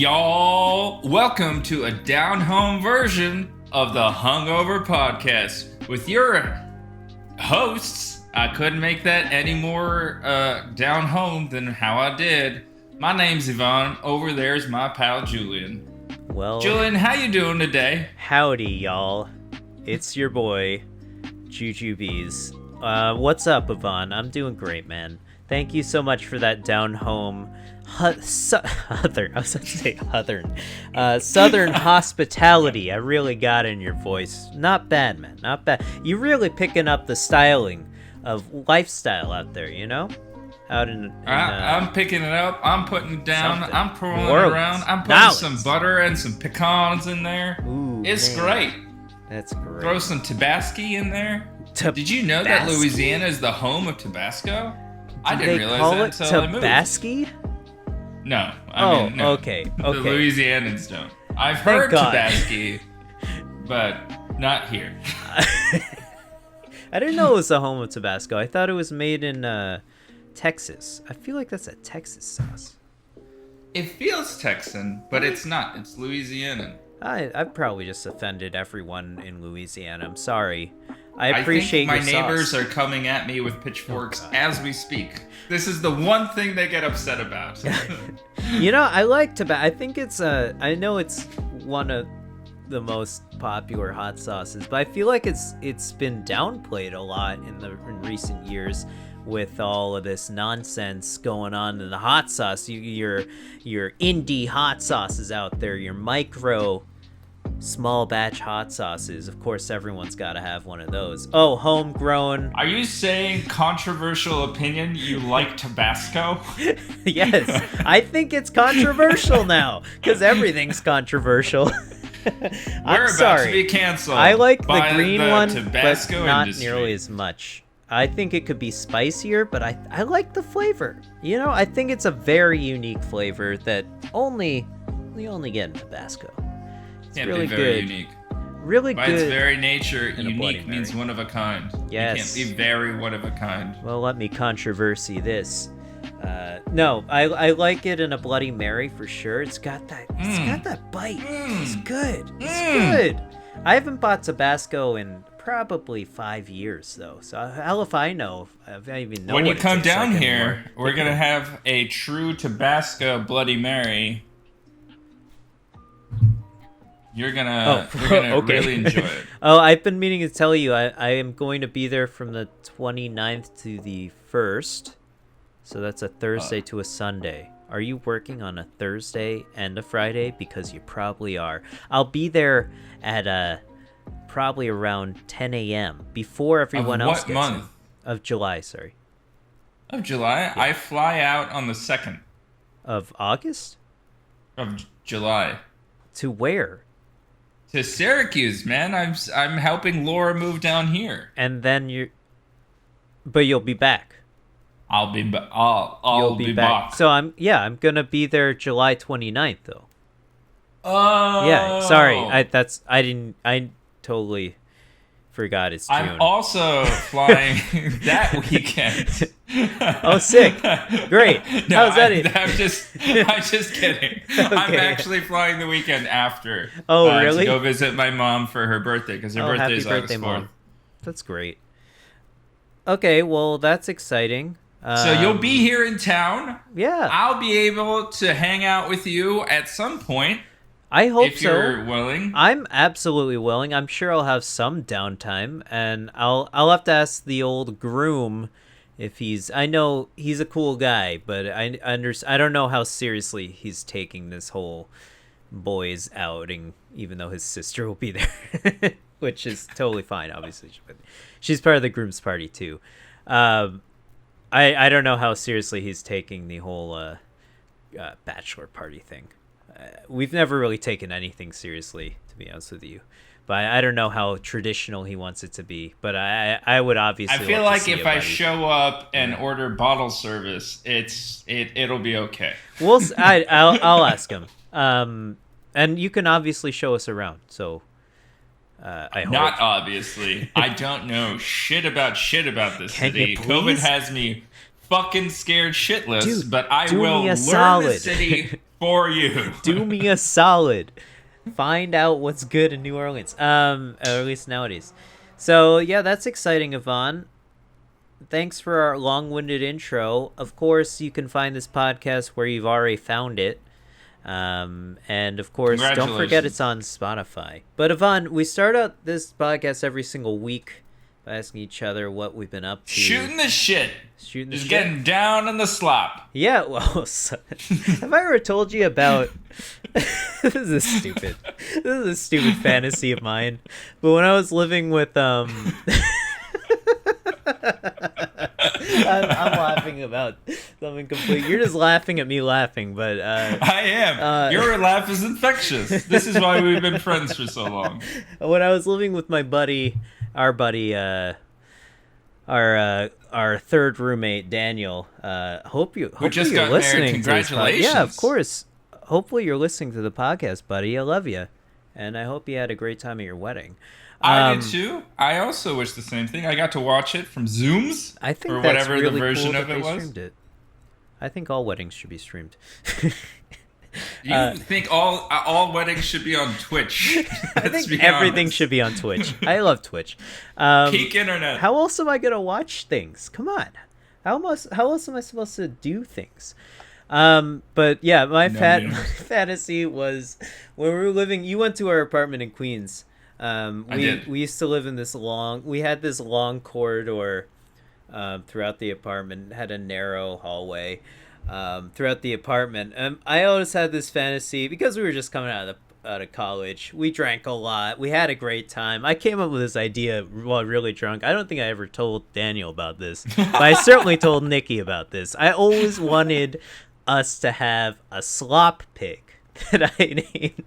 y'all. Welcome to a down-home version of the Hungover podcast with your hosts. I couldn't make that any more down-home than how I did. My name's Yvonne. Over there's my pal Julien. Well, Julien, how you doing today? Howdy, y'all. It's your boy, Jujubes. What's up, Yvonne? I'm doing great, man. Thank you so much for that down-home Southern hospitality. I really got in your voice. Not bad, man. Not bad. You really picking up the styling of lifestyle out there, you know? I'm picking it up. I'm putting it down. Something. I'm pouring it Orleans. around. I'm putting Nolens. some butter and some pecans in there. Ooh, it's man. great. That's great. Throw some Tabasco in there. Did you know that Louisiana is the home of Tabasco? I didn't realize that until I moved. Tabasco? No. I mean, no. Okay. The Louisianans don't. I've heard Tabasco, but not here. I didn't know it was the home of Tabasco. I thought it was made in Texas. I feel like that's a Texas sauce. It feels Texan, but it's not. It's Louisianan. I've probably just offended everyone in Louisiana. I'm sorry. I appreciate my your neighbors sauce. are coming at me with pitchforks as we speak. This is the one thing they get upset about. You know, I like Tabasco. I think it's I know it's one of the most popular hot sauces, but I feel like it's been downplayed a lot in recent years with all of this nonsense going on in the hot sauce. Your indie hot sauces out there, your micro small batch hot sauces. Of course, everyone's got to have one of those. Oh, homegrown. Are you saying controversial opinion? You like Tabasco? Yes, I think it's controversial now because everything's controversial. I'm about sorry. to be canceled. I like by the green one, but Tabasco not industry. nearly as much. I think it could be spicier, but I like the flavor. You know, I think it's a very unique flavor that we only get in Tabasco. It's Can't really be very good. unique. Really By good. its very nature, in a Bloody unique means Mary. one of a kind. Yes. You can't be very one of a kind. Well, let me controversy this. No, I like it in a Bloody Mary for sure. It's got that bite. It's good. It's good. I haven't bought Tabasco in probably 5 years though. So hell if I know. If I even know. When what you it come tastes like down here, anymore. we're gonna have a true Tabasco Bloody Mary. You're gonna okay. really enjoy it. Oh, I've been meaning to tell you, I am going to be there from the 29th to the 1st. So that's a Thursday to a Sunday. Are you working on a Thursday and a Friday? Because you probably are. I'll be there at probably around 10 a.m. before everyone else gets month? in. Of July, sorry. Of July? Yeah. I fly out on the 2nd. Of August? Of July. To where? To Syracuse, man. I'm helping Laura move down here. And then but you'll be back. I'll be back. So I'm gonna be there July 29th though. Oh. Yeah, sorry. I totally forgot it's June. I'm also flying that weekend. Oh, sick. Great. No, How's that? I'm just kidding. Okay. I'm actually flying the weekend after. Oh, really? To go visit my mom for her birthday, because her birthday is August 4th. Mom. That's great. Okay, well, that's exciting. So you'll be here in town. Yeah. I'll be able to hang out with you at some point. I hope if you're willing. I'm absolutely willing. I'm sure I'll have some downtime, and I'll have to ask the old groom if I know he's a cool guy, but I don't know how seriously he's taking this whole boys outing, even though his sister will be there, which is totally fine, obviously. But she's part of the groom's party too. I don't know how seriously he's taking the whole bachelor party thing. We've never really taken anything seriously, to be honest with you. But I don't know how traditional he wants it to be. But I would obviously. I feel like if I show up and order bottle service, it'll be okay. I'll ask him. And you can obviously show us around. So I hope. Not obviously. I don't know shit about this city. COVID has me fucking scared shitless, Dude, but I do will me a learn solid. the city for you. Do me a solid. Find out what's good in New Orleans. Or at least nowadays. So yeah, that's exciting, Yvonne. Thanks for our long-winded intro. Of course, you can find this podcast where you've already found it. And of course, don't forget it's on Spotify. But Yvonne, we start out this podcast every single week by asking each other what we've been up to. Shooting the shit. Just getting down on the slop. Yeah, well, have I ever told you about... This is stupid. This is a stupid fantasy of mine. But when I was living with... I'm laughing about something complete. You're just laughing at me laughing, but I am. Your laugh is infectious. This is why we've been friends for so long. When I was living with my buddy, our third roommate Daniel. Hope you're listening. Congratulations! Yeah, of course. Hopefully you're listening to the podcast, buddy. I love you, and I hope you had a great time at your wedding. I did too. I also wish the same thing. I got to watch it from Zooms. I think or that's whatever really the version cool of it was. Streamed it. I think all weddings should be streamed. You think all weddings should be on Twitch? I think everything should be on Twitch. I love Twitch. Peak internet. How else am I gonna watch things? Come on. How else am I supposed to do things? But yeah, my fantasy was when we were living. You went to our apartment in Queens. We used to live in we had this long corridor throughout the apartment, had a narrow hallway throughout the apartment. I always had this fantasy because we were just coming out of college. We drank a lot. We had a great time. I came up with this idea while really drunk. I don't think I ever told Daniel about this, but I certainly told Nikki about this. I always wanted us to have a slop pig that I named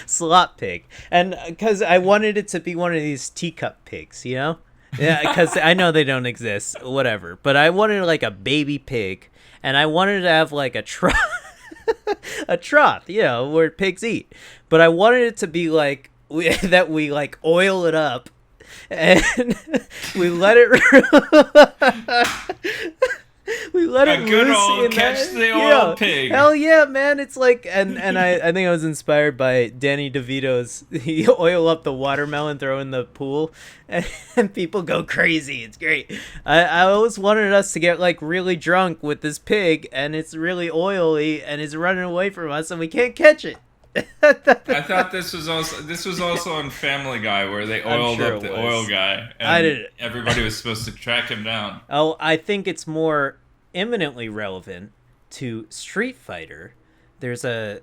Slop Pig, and because I wanted it to be one of these teacup pigs, you know, yeah, because I know they don't exist, whatever, but I wanted like a baby pig, and I wanted to have like a trough, you know, where pigs eat, but I wanted it to be like we like oil it up and we let it we let it good loose old in catch the oil pig. Hell yeah, man! It's like, and I think I was inspired by Danny DeVito's. He oil up the watermelon, throw in the pool, and people go crazy. It's great. I always wanted us to get like really drunk with this pig, and it's really oily, and it's running away from us, and we can't catch it. I thought this was also on Family Guy where they oiled up the oil guy. And everybody was supposed to track him down. Oh, I think it's more eminently relevant to Street Fighter. There's a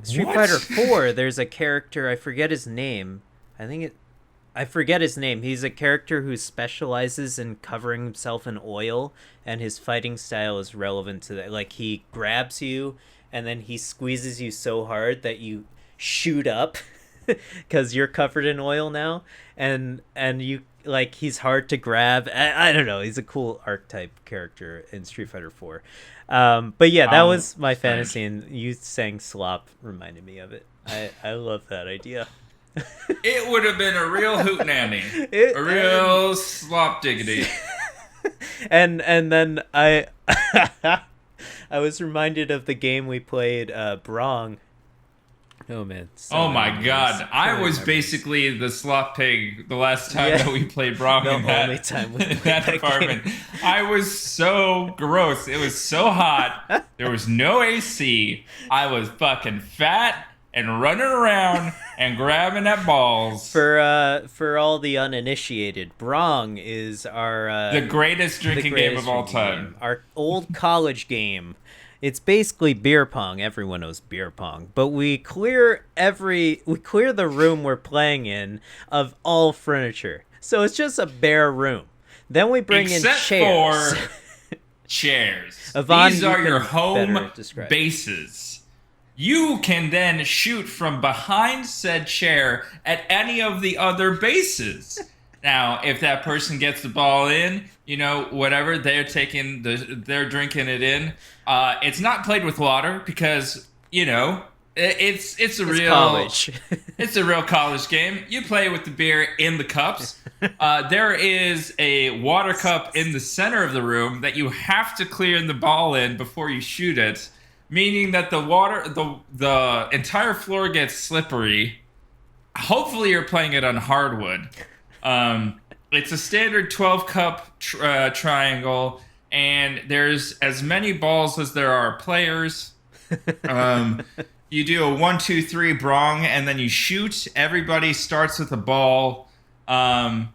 Street Fighter 4. There's a character, I forget his name. I forget his name. He's a character who specializes in covering himself in oil, and his fighting style is relevant to that. Like, he grabs you and then he squeezes you so hard that you shoot up because you're covered in oil now, and you like, he's hard to grab. I don't know, he's a cool archetype character in Street Fighter 4. But yeah, that was my fantasy, and you saying slop reminded me of it. I love that idea. It would have been a real hootenanny, a real slop diggity. and then I was reminded of the game we played, Brong. Oh man! Oh my god! I was basically the slop pig the last time that we played Brong in that apartment. I was so gross. It was so hot. There was no AC. I was fucking fat and running around and grabbing at balls. For all the uninitiated, Brong is our the greatest drinking game of all time. Our old college game. It's basically beer pong. Everyone knows beer pong, but we clear the room we're playing in of all furniture, so it's just a bare room. Then we bring in chairs. For chairs. Yvonne, these are your home bases. You can then shoot from behind said chair at any of the other bases. Now, if that person gets the ball in, you know, whatever, they're drinking it in. It's not played with water because, you know, It's a It's real college. It's a real college game. You play with the beer in the cups. There is a water cup in the center of the room that you have to clear the ball in before you shoot it, meaning that the entire floor gets slippery. Hopefully, you're playing it on hardwood. It's a standard 12 cup triangle, and there's as many balls as there are players. You do a 1, 2, 3 brong, and then you shoot. Everybody starts with a ball, or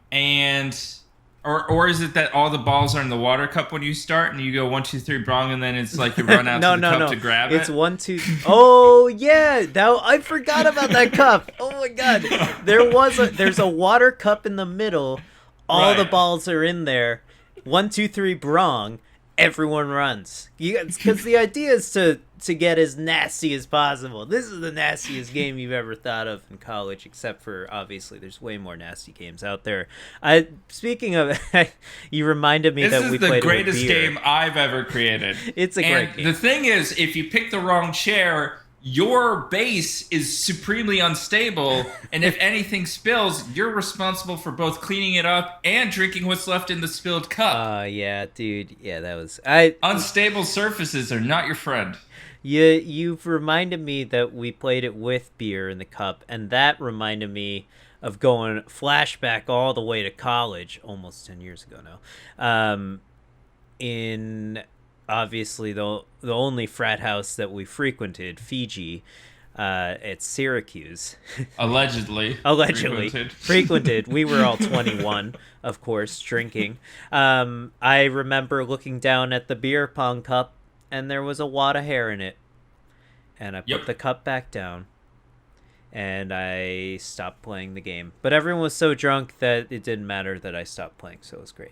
is it that all the balls are in the water cup when you start, and you go 1, 2, 3 brong, and then it's like you run out to the cup to grab it? It's 1, 2. Oh yeah, I forgot about that cup. Oh my god, there's a water cup in the middle. All the balls are in there. 1, 2, 3 brong. Everyone runs. Because the idea is to get as nasty as possible. This is the nastiest game you've ever thought of in college, except for, obviously, there's way more nasty games out there. Speaking of, you reminded me that we played This is the greatest game I've ever created. It's a great game. The thing is, if you pick the wrong chair, your base is supremely unstable, and if anything spills, you're responsible for both cleaning it up and drinking what's left in the spilled cup. Yeah, dude. Yeah, that was... Unstable surfaces are not your friend. You've reminded me that we played it with beer in the cup, and that reminded me of going flashback all the way to college, almost 10 years ago now, in... obviously the only frat house that we frequented, Fiji, at Syracuse. Allegedly frequented. We were all 21, of course, drinking. I remember looking down at the beer pong cup, and there was a wad of hair in it. And I put the cup back down, and I stopped playing the game. But everyone was so drunk that it didn't matter that I stopped playing, so it was great.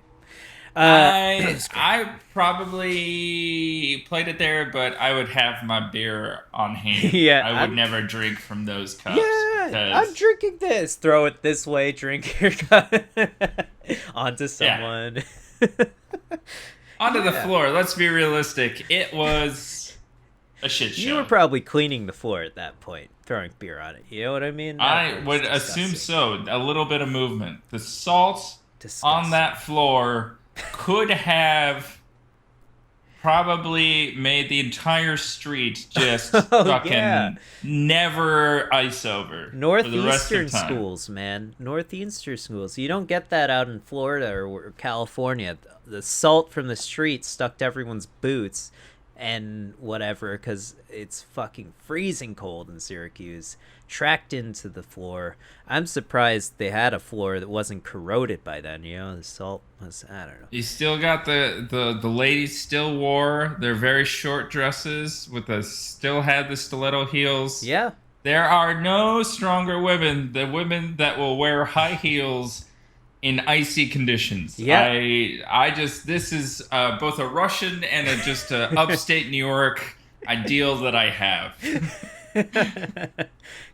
I probably played it there, but I would have my beer on hand. Yeah, I would never drink from those cups. Yeah, I'm drinking this. Throw it this way, drink your cup onto someone. Yeah. Onto the floor. Let's be realistic. It was a shit show. You were probably cleaning the floor at that point, throwing beer on it. You know what I mean? I would assume so. A little bit of movement. The salt on that floor could have probably made the entire street just never ice over. Northeastern schools, man. Northeastern schools. You don't get that out in Florida or California. The salt from the street stuck to everyone's boots and whatever, because it's fucking freezing cold in Syracuse, tracked into the floor. I'm surprised they had a floor that wasn't corroded by then. The salt was, I don't know. You still got the ladies still wore their very short dresses still had the stiletto heels. Yeah. There are no stronger women than women that will wear high heels in icy conditions. Yeah. This is both a Russian and just a upstate New York ideal that I have.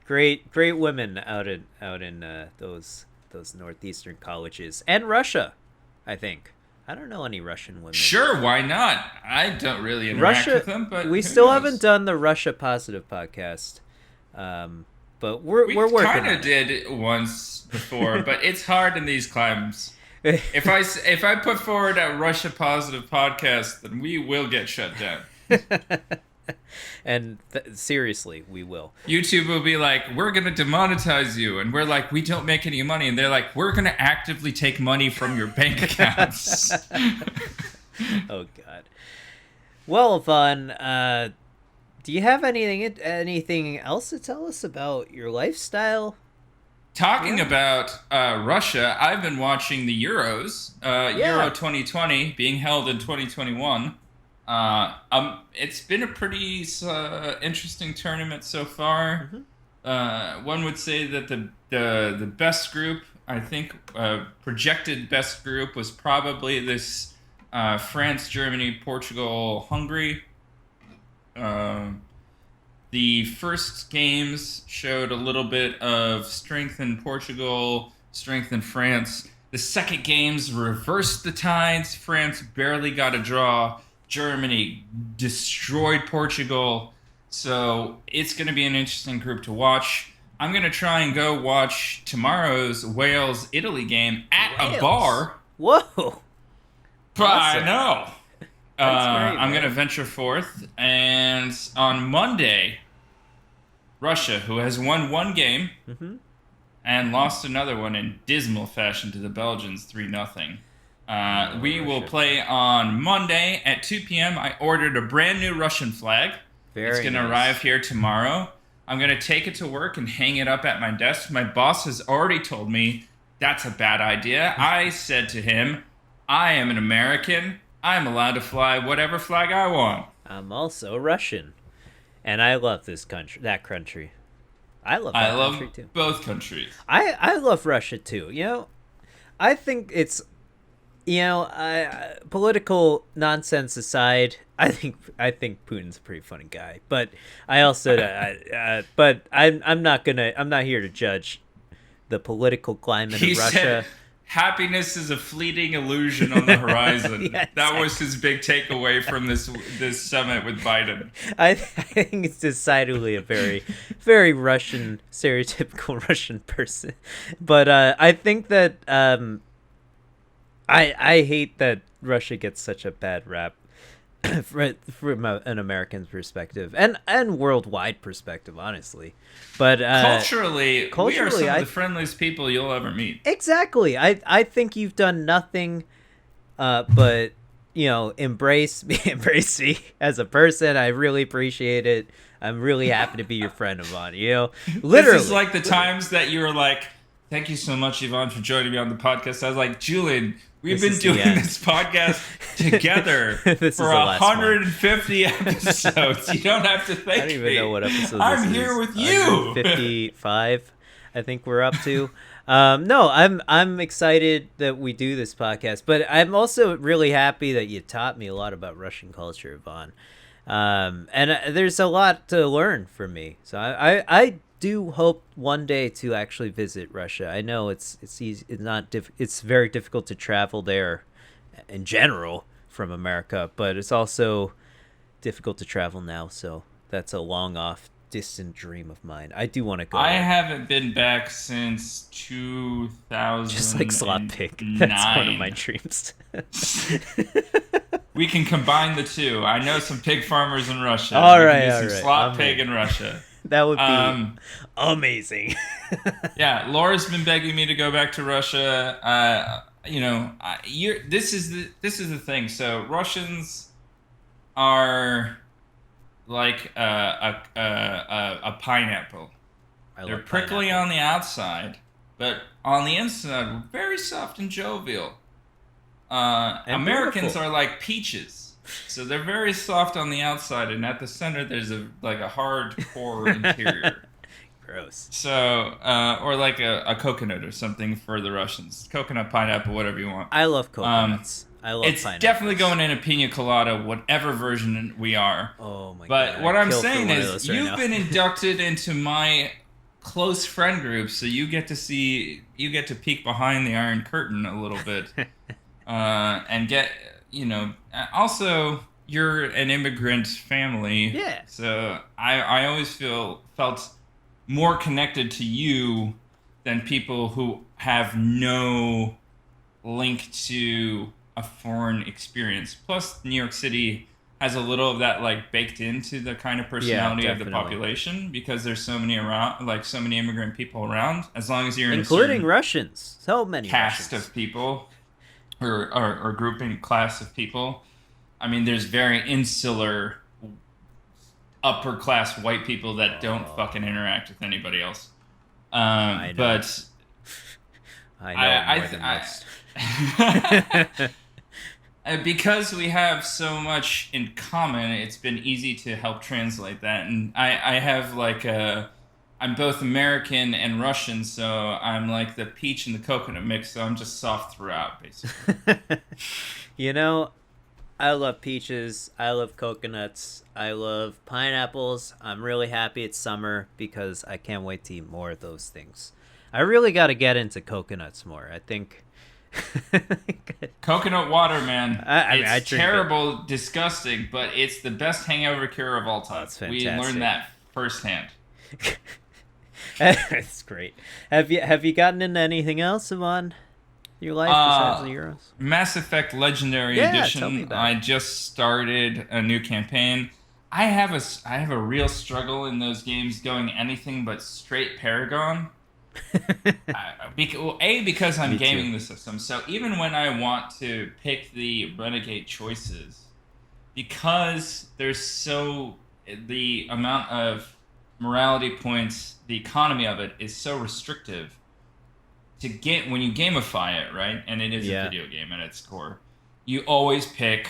Great women out in those northeastern colleges, and Russia, I think. I don't know any Russian women. Sure, why not? I don't really interact with them, but we still haven't done the Russia Positive podcast. But we're working. We kind of did it once before, but it's hard in these climes. If I put forward a Russia Positive podcast, then we will get shut down. And seriously, we will. YouTube will be like, we're going to demonetize you. And we're like, we don't make any money. And they're like, we're going to actively take money from your bank accounts. Oh, God. Well, Vaughn, do you have anything else to tell us about your lifestyle? Talking about Russia, I've been watching the Euros. Euro 2020 being held in 2021. It's been a pretty interesting tournament so far. Mm-hmm. One would say that the best group, I think, projected best group was probably this France, Germany, Portugal, Hungary. The first games showed a little bit of strength in Portugal, strength in France. The second games reversed the tides. France barely got a draw. Germany destroyed Portugal. So it's going to be an interesting group to watch. I'm going to try and go watch tomorrow's Wales-Italy game at a Wales. bar. Whoa. I Awesome. know. That's great, I'm going to man. venture forth. And on Monday, Russia, who has won one game Mm-hmm. and lost another one in dismal fashion to the Belgians 3-0. Oh, We will Russia. play on Monday at 2 p.m. I ordered a brand new Russian flag. It's Very going to nice. arrive here tomorrow. I'm going to take it to work and hang it up at my desk. My boss has already told me that's a bad idea. I said to him, I am an American. I'm allowed to fly whatever flag I want. I'm also Russian, and I love this country. That country. I love I that love country too. both countries. I love Russia too. I think it's political nonsense aside, I think Putin's a pretty funny guy. But I also, but I'm not here to judge the political climate He of said, Russia. happiness is a fleeting illusion on the horizon. Yeah, That was his big takeaway from this summit with Biden. I think it's decidedly a very, very Russian, stereotypical Russian person. But I think that I hate that Russia gets such a bad rap from an American perspective and worldwide perspective, honestly. But Culturally, we are culturally, some of the friendliest people you'll ever meet. exactly. I think you've done nothing but embrace me, embrace me as a person. I really appreciate it. I'm really happy to be your friend, Yvonne. Literally. This is like the times that you were like, thank you so much, Yvonne, for joining me on the podcast. I was like, Julian, we've This been is the doing end. this podcast together This is for the last one. 150 episodes. You don't have to thank me. I don't even know what episode I'm this here is. with you. 55, I think we're up to. No, I'm excited that we do this podcast, but I'm also really happy that you taught me a lot about Russian culture, Yvonne. And there's a lot to learn from me. So I do hope one day to actually visit Russia. I know it's easy, it's very difficult to travel there in general from America, but it's also difficult to travel now. So that's a long off distant dream of mine. I do want to go I there. haven't been back since 2009. Just like Slot Pig. That's one of my dreams. We can combine the two. I know some pig farmers in Russia. All We right, can do all some right. slot I'm pig in. in Russia. That would be Um, amazing. Yeah, Laura's been begging me to go back to Russia. This is the thing. So Russians are like a pineapple. I They're love prickly pineapple. on the outside, but on the inside, very soft and jovial. And Americans beautiful. are like peaches, so they're very soft on the outside, and at the center there's a hardcore interior. Gross. So, or like a coconut or something for the Russians. Coconut, pineapple, whatever you want. I love coconuts. I love It's pineapples. definitely going in a pina colada, whatever version we are. Oh my god. But what I'd I'm kill for saying one of is, those right you've now. been inducted into my close friend group, so you get to peek behind the Iron Curtain a little bit, and get, also you're an immigrant family. Yeah. So I always felt more connected to you than people who have no link to a foreign experience. Plus, New York City has a little of that baked into the kind of personality of the definitely. population, because there's so many around, so many immigrant people around. As long as you're in Including a certain Russians. So many cast Russians. of people, or grouping class of people. I mean, there's very insular, upper class white people that don't fucking interact with anybody else. I know. But I know more than most. because we have so much in common, it's been easy to help translate that. And I have I'm both American and Russian, so I'm like the peach and the coconut mix, so I'm just soft throughout, basically. I love peaches. I love coconuts. I love pineapples. I'm really happy it's summer because I can't wait to eat more of those things. I really got to get into coconuts more. I think Coconut water, man. I mean, I It's drink terrible, disgusting, but it's the best hangover cure of all time. That's We fantastic. learned that firsthand. That's great. Have you gotten into anything else, Ivan? Your life besides the Euros? Mass Effect Legendary Yeah, tell me Edition. about I it. just started a new campaign. I have a real struggle in those games going anything but straight Paragon. Because I'm Me too. gaming the system. So even when I want to pick the Renegade choices, because the amount of morality points, the economy of it is so restrictive to get when you gamify it, right? And it is a Yeah. video game at its core. You always pick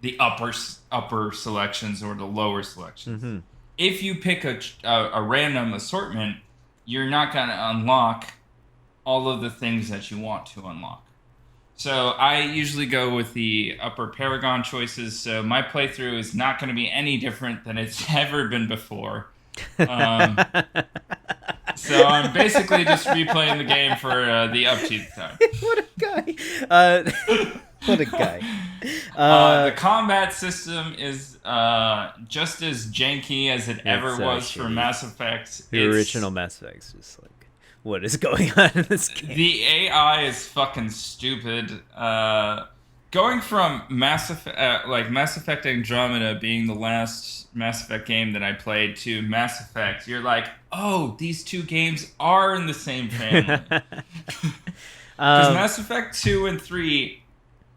the upper selections or the lower selections. Mm-hmm. If you pick a random assortment, you're not going to unlock all of the things that you want to unlock. So I usually go with the upper Paragon choices. So my playthrough is not going to be any different than it's ever been before. So I'm basically just replaying the game for the upkeep time. What a guy! What a guy! The combat system is just as janky as it ever so was for shitty. Mass Effect. The original Mass Effect's just like, what is going on in this game? The AI is fucking stupid. Going from Mass Effect Andromeda being the last Mass Effect game that I played to Mass Effect, you're like, oh, these two games are in the same family. Because Mass Effect 2 and 3,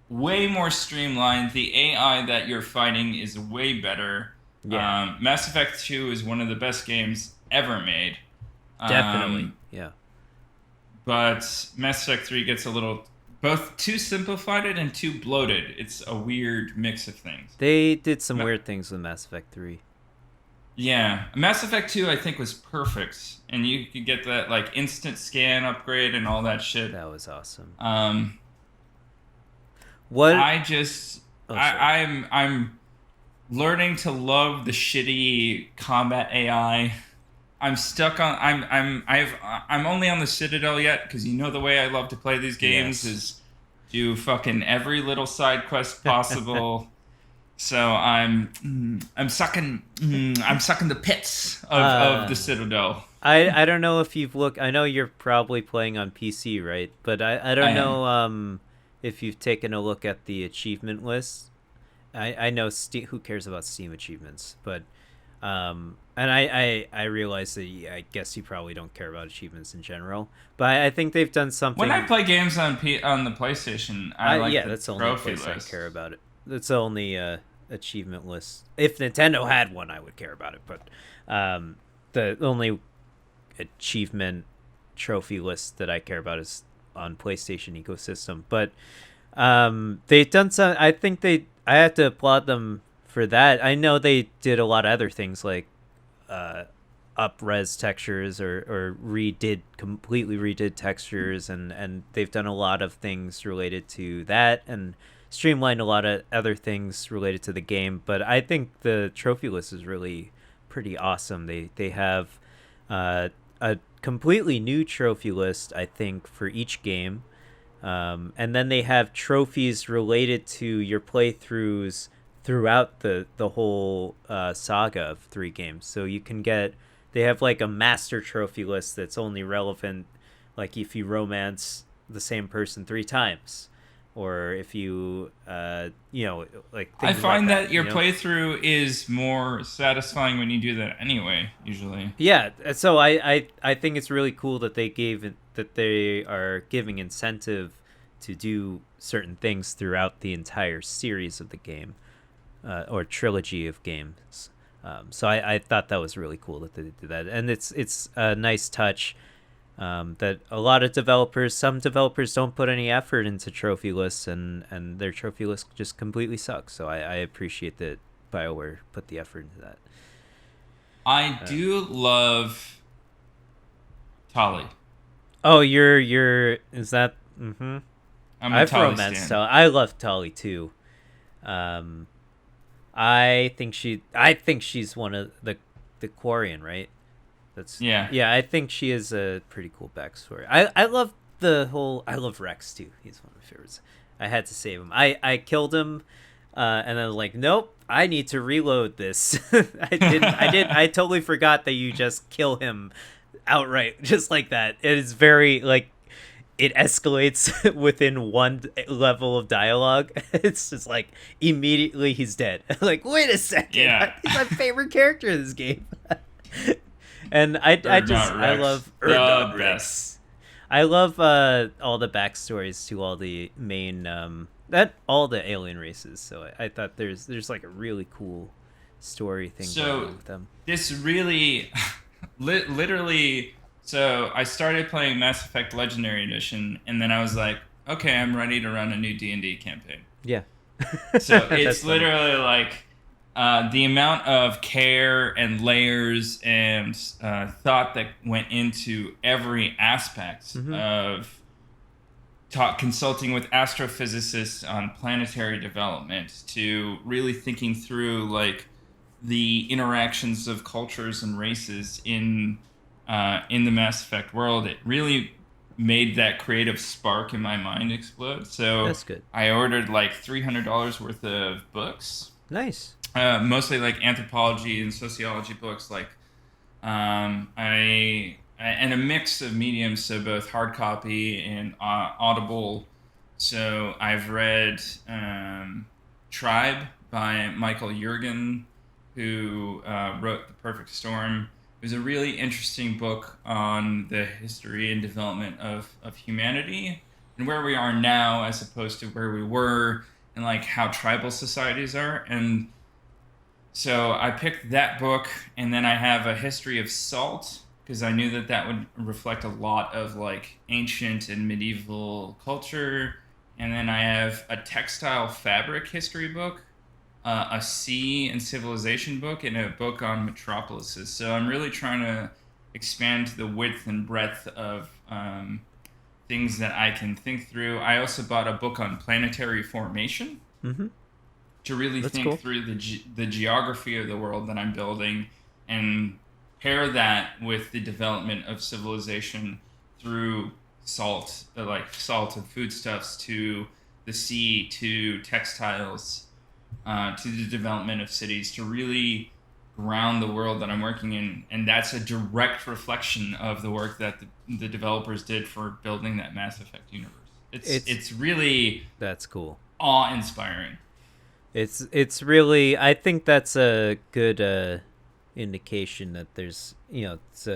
way more streamlined. The AI that you're fighting is way better. Yeah. Mass Effect 2 is one of the best games ever made. Definitely. Yeah. But Mass Effect 3 gets a little both too simplified and too bloated. It's a weird mix of things. They did some weird things with Mass Effect 3. Yeah. Mass Effect 2 I think was perfect. And you could get that like instant scan upgrade and all that shit. That was awesome. What sorry. I'm learning to love the shitty combat AI. I'm stuck on. I'm only on the Citadel yet because you know the way I love to play these games is do fucking every little side quest possible. So I'm sucking the pits of the Citadel. I don't know if you've looked. I know you're probably playing on PC, right? But I don't know if you've taken a look at the achievement list. I know who cares about Steam achievements, but and I realize that I guess you probably don't care about achievements in general, but I think they've done something. When I play games on the PlayStation, I like that's the the only trophy place list. I care about it. That's the only achievement list. If Nintendo had one, I would care about it, but the only achievement trophy list that I care about is on PlayStation ecosystem. But they've done some. I have to applaud them for that. I know they did a lot of other things like up-res textures or completely redid textures, and they've done a lot of things related to that and streamlined a lot of other things related to the game. But I think the trophy list is really pretty awesome. They have a completely new trophy list, I think, for each game. And then they have trophies related to your playthroughs throughout the whole saga of 3 games. So you can they have like a master trophy list that's only relevant like if you romance the same person 3 times, or if you like I find like that your playthrough is more satisfying when you do that anyway, usually. Yeah, so I think it's really cool that they are giving incentive to do certain things throughout the entire series of the game, or trilogy of games. So I thought that was really cool that they did that, and it's a nice touch that a lot of some developers don't put any effort into trophy lists, and their trophy list just completely sucks. So I appreciate that BioWare put the effort into that. I do love Tali. Oh, is that? Mm-hmm. I've romanced Tali. I love Tali too. I think she's one of the Quarian, right? Yeah. I think she is a pretty cool backstory. I love the whole. I love Rex too. He's one of my favorites. I had to save him. I killed him, and I was like, nope. I need to reload this. I totally forgot that you just kill him outright, just like that. It is very like. It escalates within one level of dialogue. It's just like immediately he's dead. Like, wait a second, he's my favorite character in this game. And I love the best. I love all the backstories to all the main all the alien races. So I thought there's like a really cool story thing going on with them. This really, literally. So I started playing Mass Effect Legendary Edition, and then I was like, okay, I'm ready to run a new D&D campaign. Yeah. So it's literally like the amount of care and layers and thought that went into every aspect of consulting with astrophysicists on planetary development to really thinking through like the interactions of cultures and races in the Mass Effect world. It really made that creative spark in my mind explode. So that's good. I ordered like $300 worth of books. Nice. Mostly like anthropology and sociology books. Like and a mix of mediums, so both hard copy and Audible. So I've read Tribe by Michael Jurgen, who wrote The Perfect Storm. It was a really interesting book on the history and development of humanity and where we are now as opposed to where we were and like how tribal societies are. And so I picked that book, and then I have a history of salt because I knew that would reflect a lot of like ancient and medieval culture. And then I have a textile fabric history book, a sea and civilization book, and a book on metropolises. So I'm really trying to expand the width and breadth of things that I can think through. I also bought a book on planetary formation to really think through the geography of the world that I'm building and pair that with the development of civilization through salt, like salt and foodstuffs, to the sea, to textiles, to the development of cities, to really ground the world that I'm working in. And that's a direct reflection of the work that the developers did for building that Mass Effect universe. It's really that's cool, awe-inspiring. It's really, I think that's a good indication that there's, it's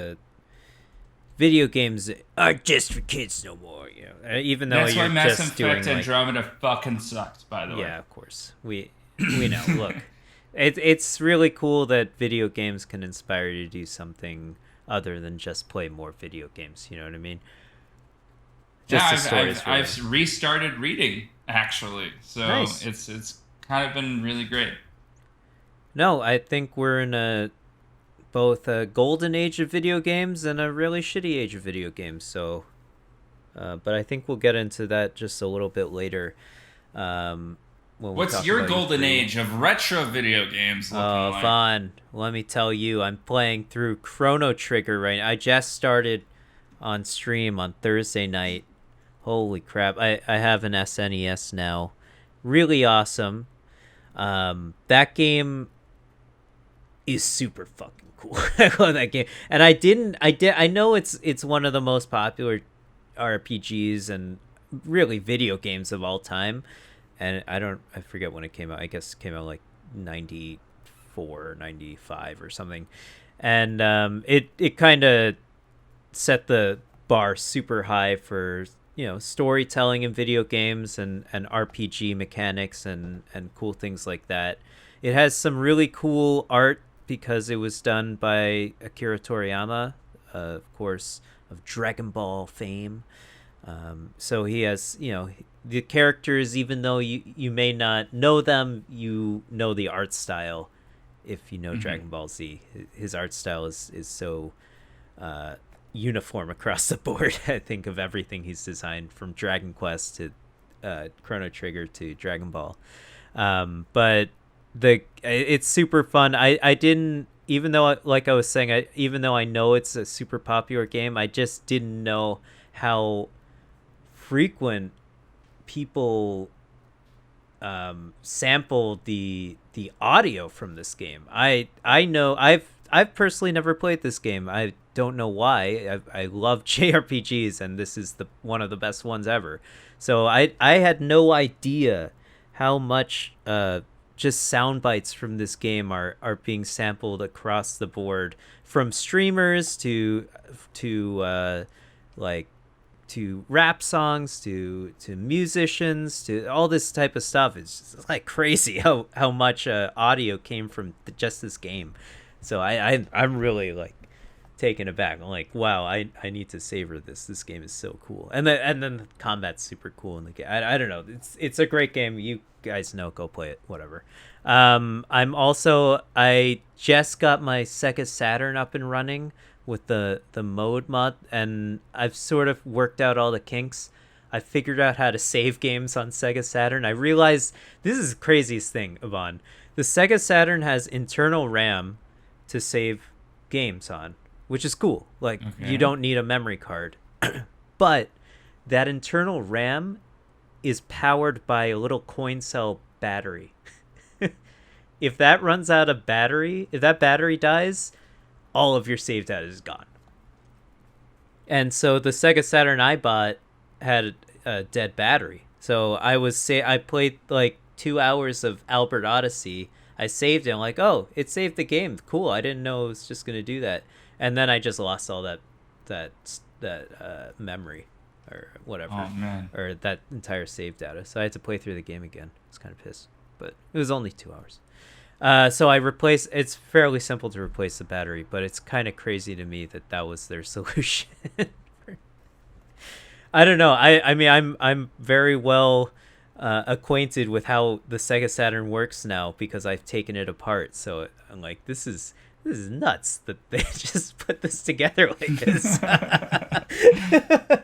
video games aren't just for kids no more, even though that's you're why Mass just Effect doing Andromeda fucking sucked, by the way. Yeah, of course. We know. Look, it's really cool that video games can inspire you to do something other than just play more video games. You know what I mean? I've restarted reading, actually. So nice. It's kind of been really great. No, I think we're in both a golden age of video games and a really shitty age of video games. So, but I think we'll get into that just a little bit later. What's your golden age of retro video games looking like? Fun. Let me tell you, I'm playing through Chrono Trigger right now. I just started on stream on Thursday night. Holy crap. I have an SNES now. Really awesome. That game is super fucking cool. I love that game. And I know it's one of the most popular RPGs and really video games of all time. And I forget when it came out. I guess it came out like 94, 95 or something. And it kind of set the bar super high for, storytelling in video games and RPG mechanics and cool things like that. It has some really cool art because it was done by Akira Toriyama, of course, of Dragon Ball fame. So he has, the characters, even though you may not know them, you know the art style. If you know Dragon Ball Z, his art style is so uniform across the board. I think of everything he's designed, from Dragon Quest to Chrono Trigger to Dragon Ball. But it's super fun. I didn't, even though, like I was saying, even though I know it's a super popular game, I just didn't know how frequent people sample the audio from this game. I know I've personally never played this game. I don't know why. I love JRPGs, and this is one of the best ones ever. So I had no idea how much just sound bites from this game are being sampled across the board, from streamers to rap songs to musicians to all this type of stuff. It's just like crazy how much audio came from just this game. So I'm really like taken aback. I'm like, wow, I need to savor this. This game is so cool, and then the combat's super cool in the game. I don't know. It's a great game. You guys know, go play it. Whatever. I just got my Sega Saturn up and running with the mode mod, and I've sort of worked out all the kinks. I figured out how to save games on Sega Saturn. I realized this is the craziest thing, Yvonne. The Sega Saturn has internal RAM to save games on, which is cool. Like, you don't need a memory card. But that internal RAM is powered by a little coin cell battery. If that runs out of battery, if that battery dies, all of your save data is gone. And so the Sega Saturn I bought had a dead battery. So I played like 2 hours of Albert Odyssey. I saved it. I'm like, oh, it saved the game. Cool. I didn't know it was just going to do that. And then I just lost all that memory or whatever. Oh, man. Or that entire save data. So I had to play through the game again. I was kind of pissed. But it was only 2 hours. So I replaced. It's fairly simple to replace the battery, but it's kind of crazy to me that was their solution. I don't know. I mean, I'm very well acquainted with how the Sega Saturn works now because I've taken it apart. So I'm like, this is nuts that they just put this together like this.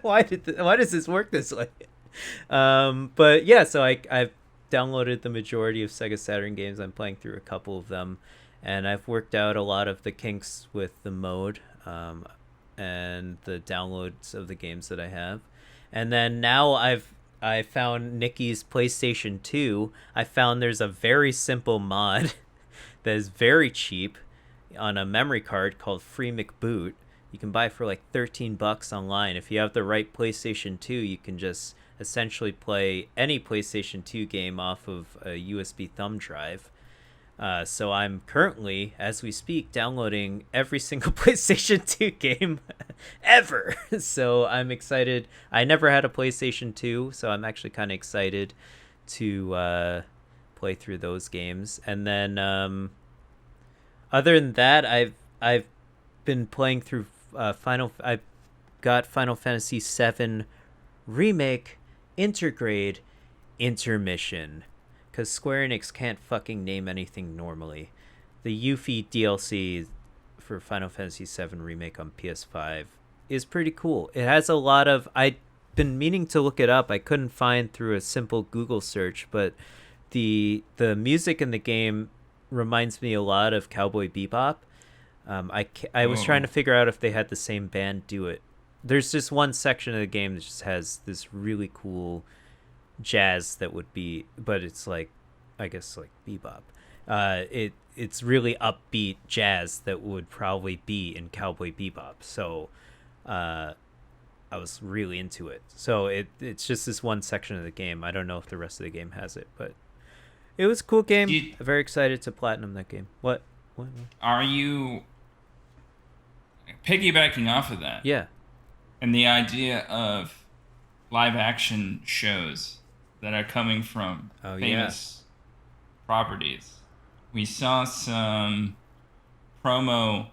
Why does this work this way? But yeah, so I've downloaded the majority of Sega Saturn games. I'm playing through a couple of them, and I've worked out a lot of the kinks with the mode and the downloads of the games that I have. And then now I found Nikki's PlayStation 2. I found there's a very simple mod that is very cheap on a memory card called Free McBoot. You can buy for like $13 online. If you have the right PlayStation 2, you can just essentially play any PlayStation 2 game off of a USB thumb drive. So I'm currently, as we speak, downloading every single PlayStation 2 game ever. So I'm excited. I never had a PlayStation 2, so I'm actually kind of excited to play through those games. And then other than that, I've been playing through I've got Final Fantasy VII Remake, Intergrade, Intermission, because Square Enix can't fucking name anything normally. The Yuffie DLC for Final Fantasy VII Remake on PS5 is pretty cool. It has a lot of... I'd been meaning to look it up. I couldn't find through a simple Google search, but the music in the game reminds me a lot of Cowboy Bebop. I was trying to figure out if they had the same band do it. There's just one section of the game that just has this really cool jazz that would be, but it's like, I guess like bebop. It's really upbeat jazz that would probably be in Cowboy Bebop. So I was really into it. So it's just this one section of the game. I don't know if the rest of the game has it, but it was a cool game. I'm very excited to platinum that game. What? Are you piggybacking off of that? Yeah. And the idea of live action shows that are coming from famous properties. We saw some promo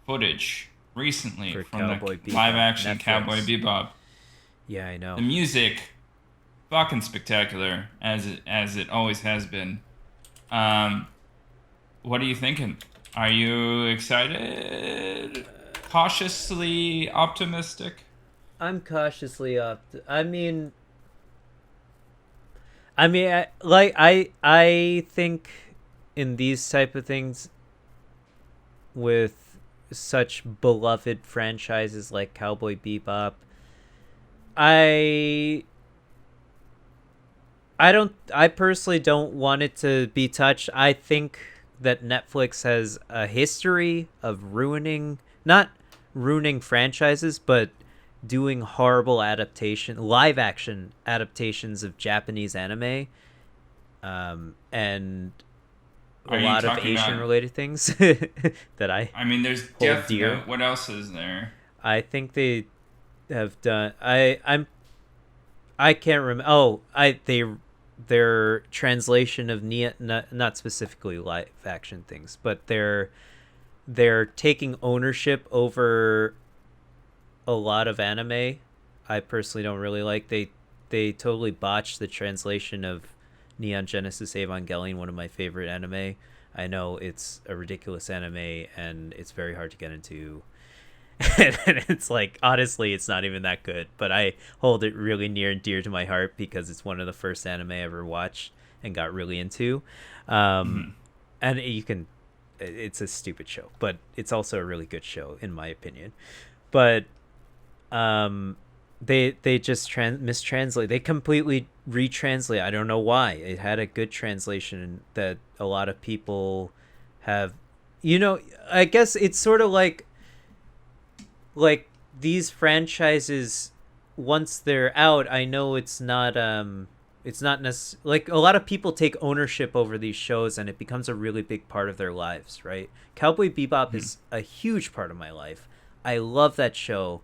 footage recently for from Cowboy the Bebop, live action Netflix. Cowboy Bebop. Yeah, I know. The music, fucking spectacular, as it always has been. What are you thinking? Are you excited? Cautiously optimistic? I'm cautiously I think in these type of things with such beloved franchises like Cowboy Bebop, I I personally don't want it to be touched. I think that Netflix has a history of not ruining franchises, but doing horrible live action adaptations of Japanese anime, and a Are you lot of talking Asian about? related things that I I mean, there's hold Death dear. Note. What else is there? I think they have done. I can't remember. Oh, their translation of not specifically live action things, but they're taking ownership over a lot of anime. I personally don't really like. They totally botched the translation of Neon Genesis Evangelion, one of my favorite anime. I know it's a ridiculous anime and it's very hard to get into. And it's like, honestly, it's not even that good, but I hold it really near and dear to my heart because it's one of the first anime I ever watched and got really into. Mm-hmm. And it's a stupid show, but it's also a really good show in my opinion. But they just mistranslate. They completely retranslate. I don't know why. It had a good translation that a lot of people have. I guess it's sort of like these franchises, once they're out, I know it's not like a lot of people take ownership over these shows and it becomes a really big part of their lives, right? Cowboy Bebop is a huge part of my life. I love that show.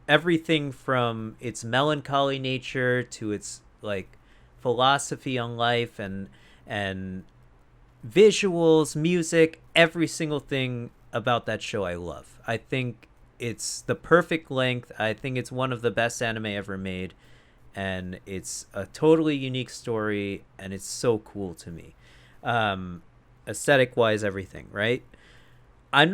Everything from its melancholy nature to its like philosophy on life and visuals, music, every single thing about that show I love. I think it's the perfect length. I think it's one of the best anime ever made, and it's a totally unique story, and it's so cool to me. Aesthetic wise, everything, right? I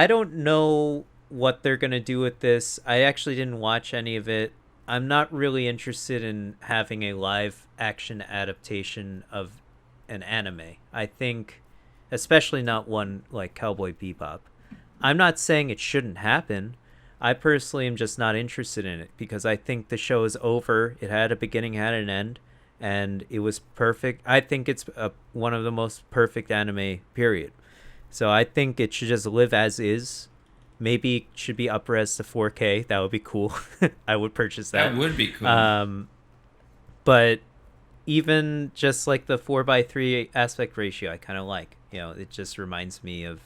don't know what they're gonna do with this. I actually didn't watch any of it. I'm not really interested in having a live action adaptation of an anime. I think, especially not one like Cowboy Bebop. I'm not saying it shouldn't happen. I personally am just not interested in it because I think the show is over. It had a beginning, had an end, and it was perfect. I think it's one of the most perfect anime, period. So I think it should just live as is. Maybe it should be up-res to 4K. That would be cool. I would purchase that. That would be cool. But even just like the 4:3 aspect ratio, I kind of like. It just reminds me of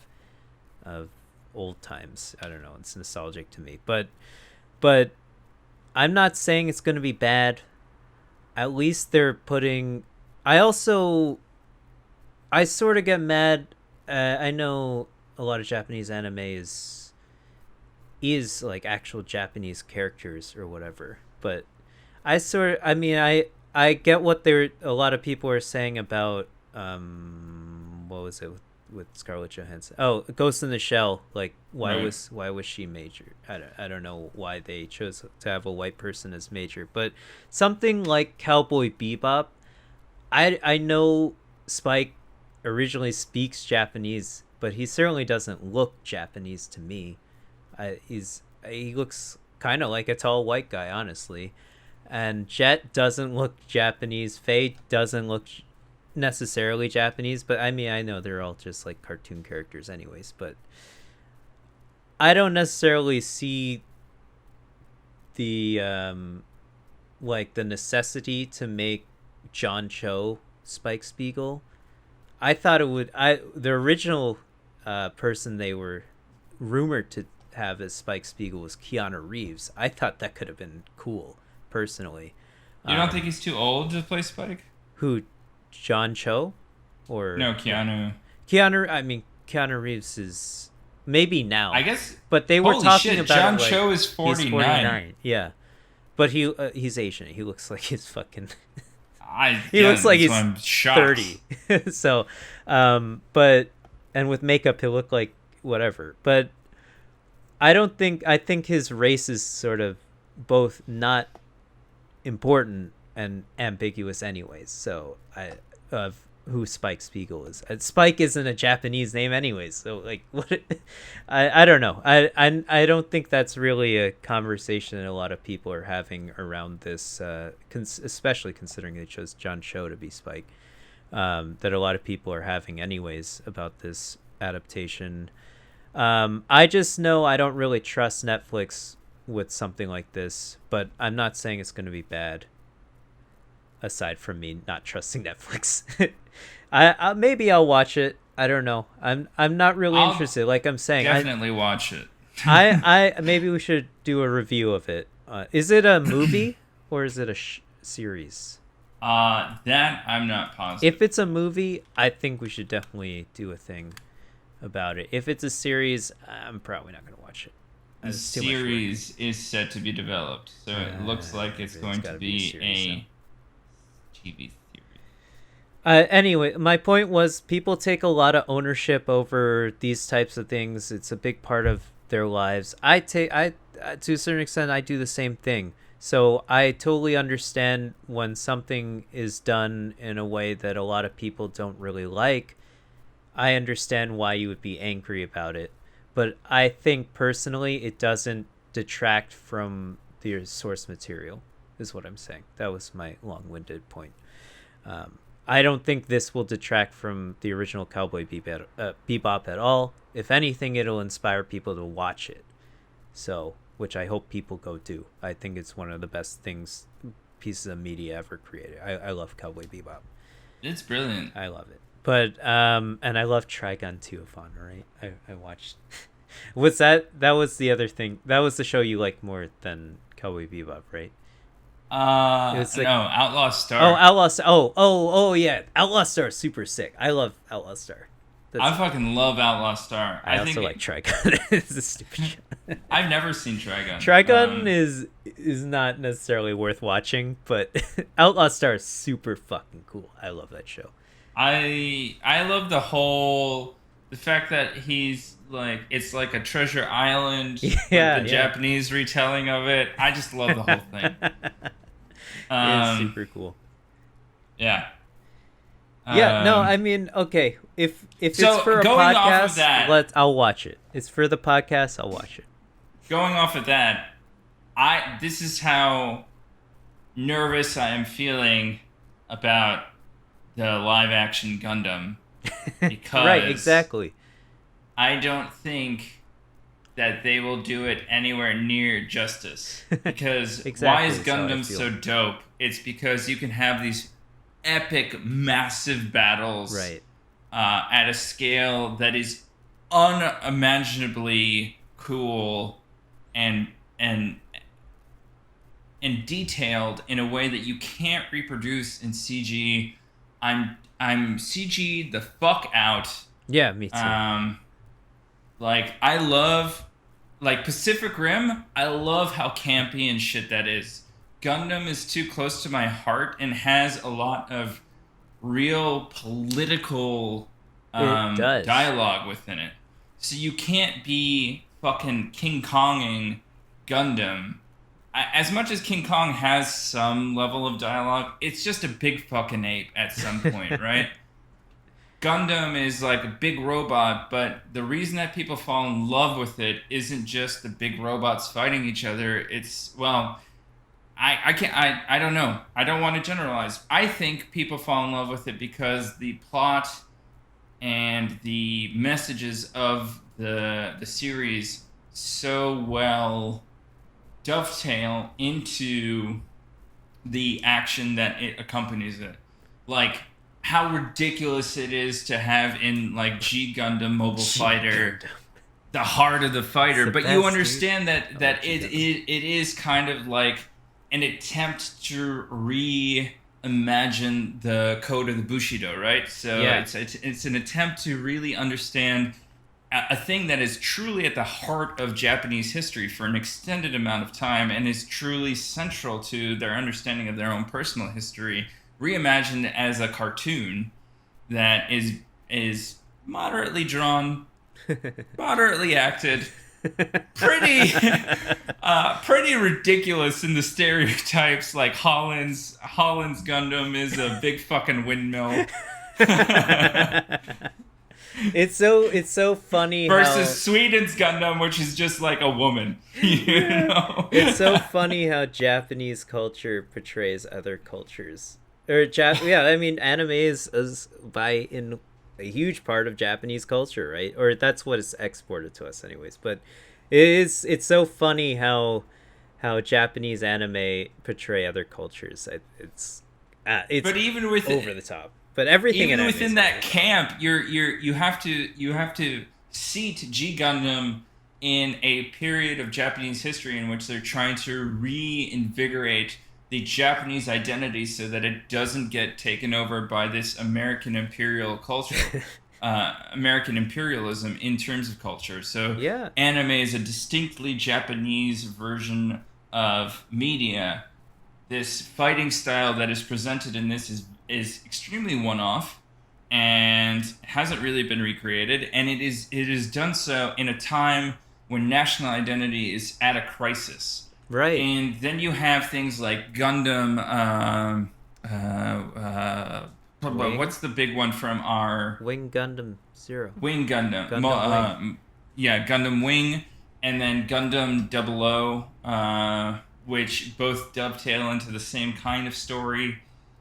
old times. I don't know. It's nostalgic to me. But I'm not saying it's going to be bad. At least they're putting. I sort of get mad. I know a lot of Japanese anime is like actual Japanese characters or whatever, but I get what a lot of people are saying about what was it with Scarlett Johansson? Oh, Ghost in the Shell. Like why was she major? I don't know why they chose to have a white person as major, but something like Cowboy Bebop, I know Spike originally speaks Japanese, but he certainly doesn't look Japanese to me. He looks kind of like a tall white guy, honestly. And Jet doesn't look Japanese. Faye doesn't look necessarily Japanese, but I know they're all just like cartoon characters anyways, but I don't necessarily see the like the necessity to make John Cho Spike Spiegel. I thought the original person they were rumored to have as Spike Spiegel was Keanu Reeves. I thought that could have been cool, personally. You don't think he's too old to play Spike? Who, John Cho, or No, Keanu. Keanu Reeves is maybe now. I guess. But they were talking shit, about John it, like, Cho is 49. He's 49. Yeah, but he's Asian. He looks like he's fucking. He looks like he's 30. So, but and with makeup he'll look like whatever. But I think his race is sort of both not important and ambiguous anyways. So who Spike Spiegel is. Spike isn't a Japanese name anyways, so like what? I don't know. I don't think that's really a conversation that a lot of people are having around this, especially considering they chose John Cho to be Spike. That a lot of people are having anyways about this adaptation. I just know I don't really trust Netflix with something like this, but I'm not saying it's going to be bad. Aside from me not trusting Netflix, I maybe I'll watch it. I don't know. I'm not really interested. Like I'm saying, definitely watch it. I maybe we should do a review of it. Is it a movie or is it a series? That I'm not positive. If it's a movie, I think we should definitely do a thing about it. If it's a series, I'm probably not going to watch it. The series is set to be developed, so it looks like it's going to be a TV series. Anyway, my point was people take a lot of ownership over these types of things. It's a big part of their lives. I to a certain extent, I do the same thing. So I totally understand when something is done in a way that a lot of people don't really like. I understand why you would be angry about it. But I think personally it doesn't detract from the source material, is what I'm saying. That was my long-winded point. I don't think this will detract from the original Cowboy Bebop at all. If anything, it'll inspire people to watch it. So, which I hope people go do. I think it's one of the best pieces of media ever created. I love Cowboy Bebop. It's brilliant. I love it. But and I love Trigun 2 of Honor, right? I watched. Was that was the other thing? That was the show you liked more than Cowboy Bebop, right? Like, no, Outlaw Star. Oh, Outlaw Star. Oh, yeah. Outlaw Star is super sick. I love Outlaw Star. I fucking love Outlaw Star. I also like Trigun. It's a stupid show. I've never seen Trigun. Trigun is not necessarily worth watching, but Outlaw Star is super fucking cool. I love that show. I love the fact that he's like, it's like a Treasure Island, Japanese retelling of it. I just love the whole thing. It's super cool. Yeah. No, I mean, okay. If it's for a podcast, I'll watch it. It's for the podcast, I'll watch it. Going off of that, this is how nervous I am feeling about the live action Gundam. Because right, exactly. I don't think that they will do it anywhere near justice. Because why is Gundam so dope? It's because you can have these epic, massive battles at a scale that is unimaginably cool and detailed in a way that you can't reproduce in CG. I'm CG the fuck out. Yeah, me too. Like I love Pacific Rim. I love how campy and shit that is. Gundam is too close to my heart and has a lot of real political dialogue within it. So you can't be fucking King Konging Gundam. As much as King Kong has some level of dialogue, it's just a big fucking ape at some point, right? Gundam is like a big robot, but the reason that people fall in love with it isn't just the big robots fighting each other. It's, well, I don't know. I don't want to generalize. I think people fall in love with it because the plot and the messages of the series so well dovetail into the action that it accompanies it. Like how ridiculous it is to have in like G Gundam Mobile Fighter the heart of the fighter, but you understand that it is kind of like an attempt to reimagine the code of the Bushido, right? So it's an attempt to really understand a thing that is truly at the heart of Japanese history for an extended amount of time and is truly central to their understanding of their own personal history, reimagined as a cartoon that is moderately drawn, moderately acted, pretty ridiculous in the stereotypes. Like Holland's Gundam is a big fucking windmill. It's so funny versus how Sweden's Gundam, which is just like a woman. You know? it's so funny how Japanese culture portrays other cultures. I mean, anime is in a huge part of Japanese culture, right? Or that's what is exported to us, anyways. But it's so funny how Japanese anime portray other cultures. It's But even over the top. But everything even in within that camp, you have to seat G Gundam in a period of Japanese history in which they're trying to reinvigorate the Japanese identity so that it doesn't get taken over by this American imperial culture, American imperialism in terms of culture. So Yeah. anime is a distinctly Japanese version of media. This fighting style that is presented in this is extremely one-off and hasn't really been recreated, and it is done so in a time when national identity is at a crisis. Right. And then you have things like Gundam. What's the big one from our Wing Gundam Zero. Wing Gundam? Gundam Wing. Yeah, Gundam Wing, and then Gundam 00, which both dovetail into the same kind of story.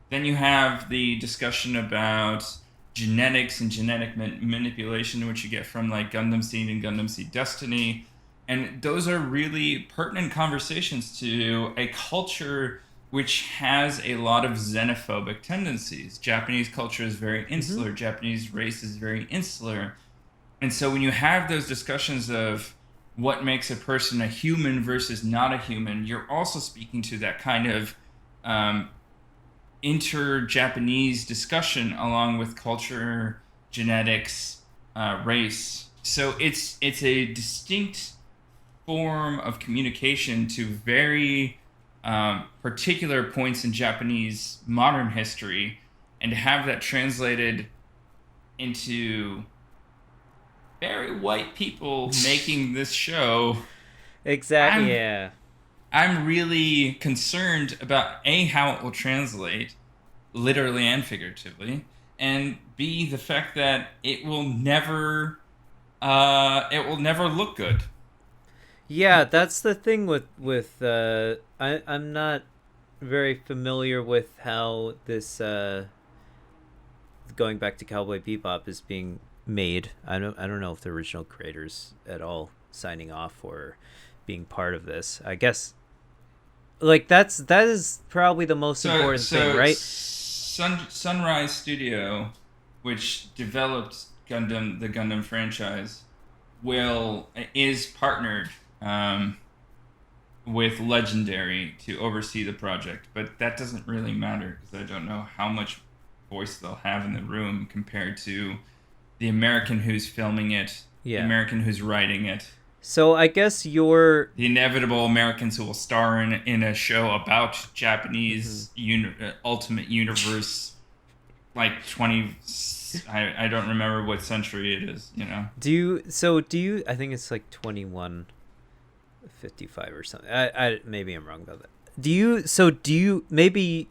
Then you have the discussion about genetics and genetic manipulation, which you get from like Gundam Seed and Gundam Seed Destiny. And those are really pertinent conversations to a culture which has a lot of xenophobic tendencies. Japanese culture is very insular. Japanese race is very insular. And so when you have those discussions of what makes a person a human versus not a human, you're also speaking to that kind of inter-Japanese discussion along with culture, genetics, race. So it's a distinct form of communication to very particular points in Japanese modern history, and to have that translated into very white people making this show. Exactly. Yeah. I'm really concerned about A, how it will translate, literally and figuratively, and B, the fact that it will never look good. Yeah, that's the thing with I'm not very familiar with how this going back to Cowboy Bebop is being made. I don't know if the original creators at all signing off or being part of this. I guess like that is probably the most important thing, right? Sunrise Studio, which developed the Gundam franchise, is partnered with Legendary to oversee the project, but that doesn't really matter because I don't know how much voice they'll have in the room compared to the American who's filming it, the American who's writing it. So I guess the inevitable Americans who will star in a show about Japanese Ultimate Universe, like 20. I don't remember what century it is. You know. Do you? I think it's like 2155 or something. I maybe I'm wrong about that. Do you maybe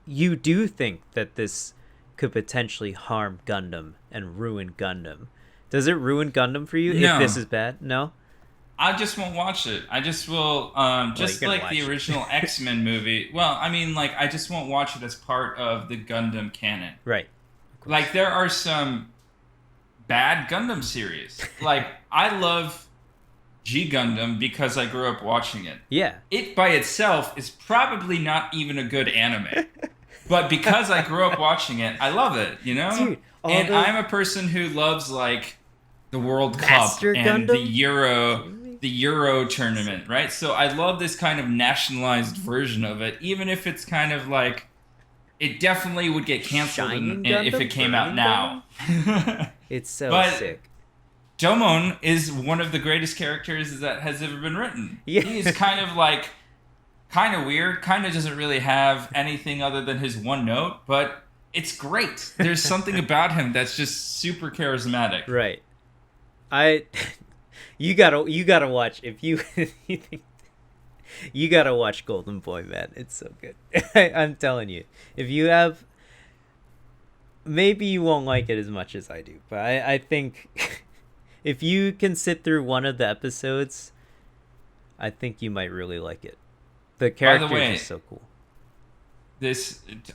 you do think that this could potentially harm Gundam and ruin Gundam? Does it ruin Gundam for you if this is bad? No. I just won't watch it. I just will, just like the original X-Men movie. Well, I mean, like, I just won't watch it as part of the Gundam canon. Right. Like, there are some bad Gundam series. Like, I love G Gundam because I grew up watching it. Yeah. It by itself is probably not even a good anime. But because I grew up watching it, I love it, you know? Dude, and I'm a person who loves, like, the World Cup and Gundam? the Euro tournament, right? So I love this kind of nationalized version of it, even if it's kind of like, it definitely would get canceled if it came out now. It's so sick. Domon is one of the greatest characters that has ever been written. Yeah. He's kind of weird, kind of doesn't really have anything other than his one note, but it's great. There's something about him that's just super charismatic. Right. You gotta watch if you you gotta watch Golden Boy, man. It's so good. I'm telling you, if you have maybe you won't like it as much as I do, but I think if you can sit through one of the episodes, I think you might really like it. The characters are so cool.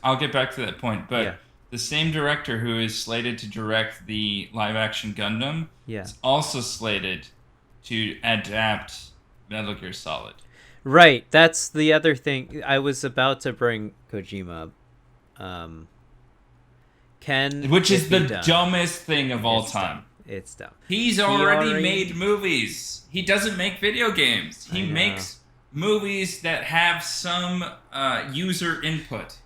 I'll get back to that point, but Yeah. the same director who is slated to direct the live-action Gundam is also slated to adapt Metal Gear Solid. Right, that's the other thing. I was about to bring Kojima up. Which is the dumbest thing of all time. It's dumb. He's already made movies. He doesn't make video games. He makes movies that have some user input.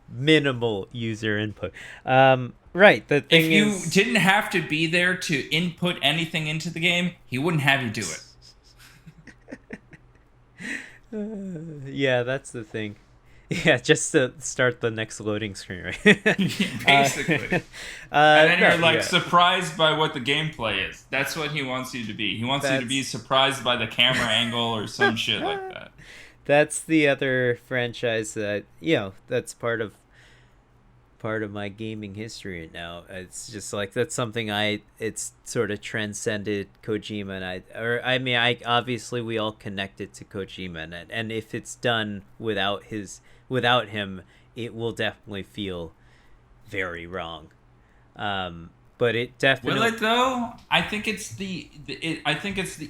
Minimal user input. Right, the thing is... If you didn't have to be there to input anything into the game, he wouldn't have you do it. Yeah, that's the thing. Yeah, just to start the next loading screen, right? Basically. And then you're like surprised by what the gameplay is. That's what he wants you to be. He wants you to be surprised by the camera angle or some shit like that. That's the other franchise that, that's part of my gaming history now. It's just like, that's something it's sort of transcended Kojima, and I obviously we all connected to Kojima, and if it's done without him, it will definitely feel very wrong. But it definitely... Will it though? I think it's the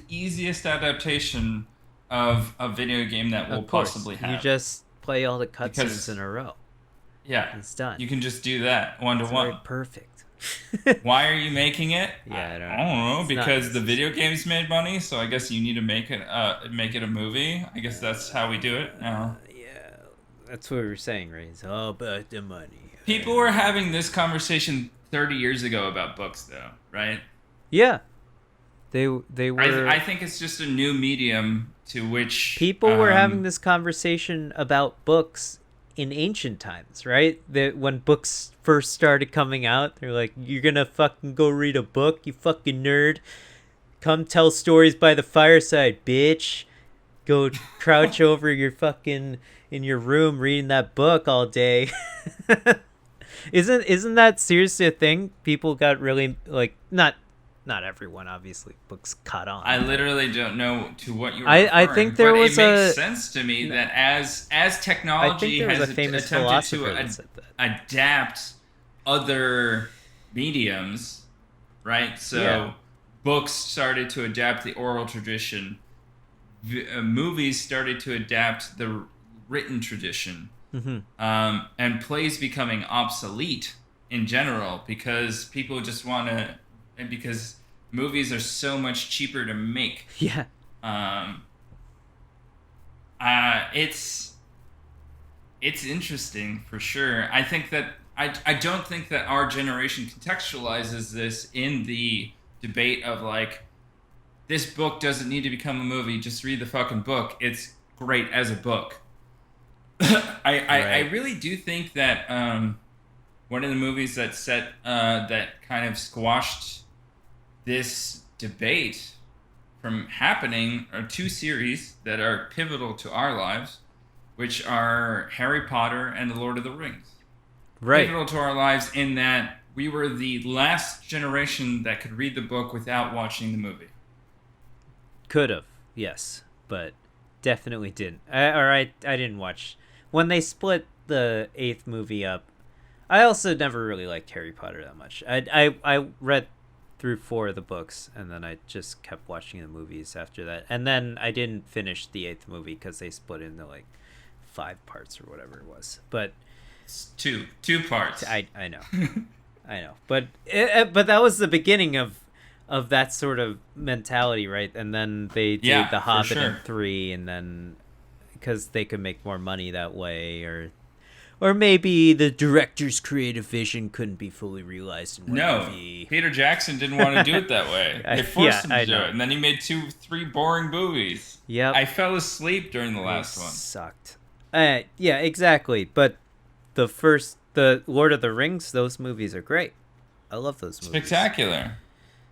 easiest adaptation of a video game that we'll possibly have. You just play all the cutscenes in a row. Yeah, it's done. You can just do that one-to-one. Perfect. Why are you making it? Yeah, I don't know. Because the video games made money, so I guess you need to make it a movie. I guess that's how we do it now. Yeah, that's what we were saying, right? It's all about the money. People were having this conversation 30 years ago about books, though, right? Yeah, they were. I think it's just a new medium to which people were having this conversation about books in ancient times, right? That when books first started coming out, they're like, "You're gonna fucking go read a book, you fucking nerd. Come tell stories by the fireside, bitch. Go crouch over your fucking in your room reading that book all day." Isn't that seriously a thing? People got really like not everyone, obviously. Books caught on. I literally don't know to what you're I think there was it makes sense to me that as technology has attempted to adapt other mediums, right? So books started to adapt the oral tradition. Movies started to adapt the written tradition. Mm-hmm. And plays becoming obsolete in general because people just want to... And because movies are so much cheaper to make. Yeah. It's interesting for sure. I think that I don't think that our generation contextualizes this in the debate of like, this book doesn't need to become a movie. Just read the fucking book. It's great as a book. I really do think that one of the movies that kind of squashed this debate from happening are two series that are pivotal to our lives, which are Harry Potter and The Lord of the Rings. Right. Pivotal to our lives in that we were the last generation that could read the book without watching the movie. Could have, yes, but definitely didn't. I didn't watch when they split the 8th movie up. I also never really liked Harry Potter that much. I read through 4 of the books, and then I just kept watching the movies after that. And then I didn't finish the 8th movie because they split into like 5 parts or whatever it was. But it's two parts. I know, I know. But that was the beginning of that sort of mentality, right? And then they did The Hobbit in 3, and then because they could make more money that way, or maybe the director's creative vision couldn't be fully realized in one movie. Peter Jackson didn't want to do it that way. They forced him to do it, and then he made 2-3 boring movies. Yep. I fell asleep during the last one. Sucked. Yeah, exactly. But the Lord of the Rings, those movies are great. I love those movies. Spectacular.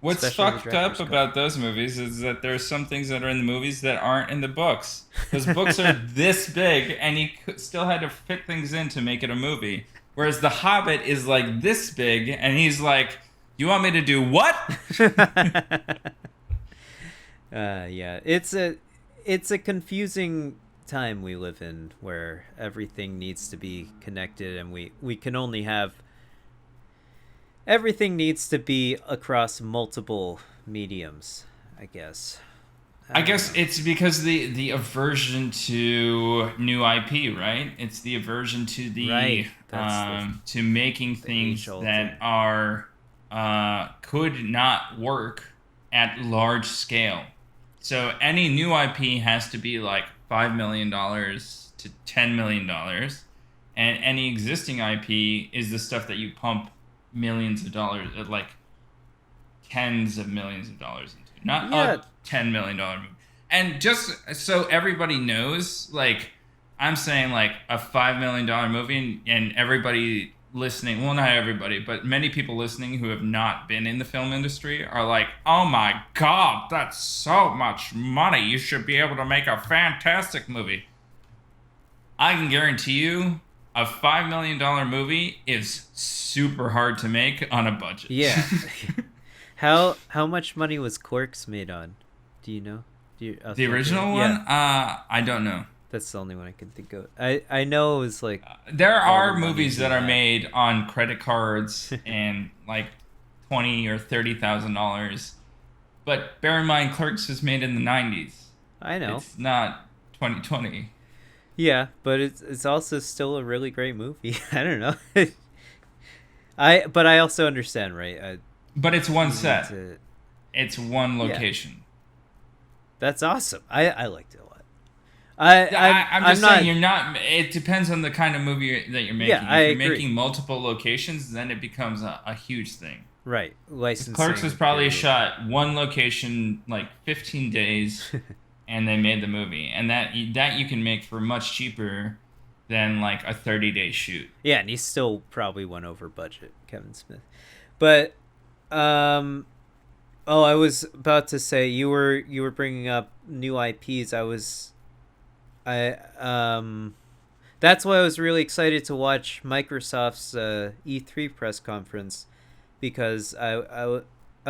What's Especially fucked up about those movies is that there are some things that are in the movies that aren't in the books. Those books are this big, and he still had to fit things in to make it a movie. Whereas The Hobbit is like this big, and he's like, "You want me to do what?" Yeah, it's a confusing time we live in where everything needs to be connected, and we can only have everything needs to be across multiple mediums, I guess. I guess it's because the aversion to new IP, right? It's the aversion to the Right. to making things that are could not work at large scale. So any new IP has to be like $5 million to $10 million, and any existing IP is the stuff that you pump millions of dollars, like tens of millions of dollars into, not a $10 million movie. And just so everybody knows, like I'm saying, like a $5 million movie, and everybody listening, well, not everybody, but many people listening who have not been in the film industry are like, oh my God, that's so much money. You should be able to make a fantastic movie. I can guarantee you a $5 million movie is super hard to make on a budget. Yeah. How much money was Clerks made on? Do you know? The original one? Yeah. I don't know. That's the only one I can think of. I know it was like there are movies that are made on credit cards and like $20,000 or $30,000, but bear in mind, Clerks was made in the '90s. I know it's not 2020. Yeah, but it's also still a really great movie. I don't know. I also understand, right? But it's one set. It's one location. Yeah. That's awesome. I liked it a lot. I'm just saying you're not. It depends on the kind of movie that you're making. Yeah, if you're making multiple locations, then it becomes a huge thing. Right. Licensing. Clerks was probably shot one location like 15 days, and they made the movie, and that you can make for much cheaper than like a 30-day shoot. Yeah, and he still probably went over budget, Kevin Smith. But I was about to say you were bringing up new IPs. That's why I was really excited to watch Microsoft's E3 press conference, because I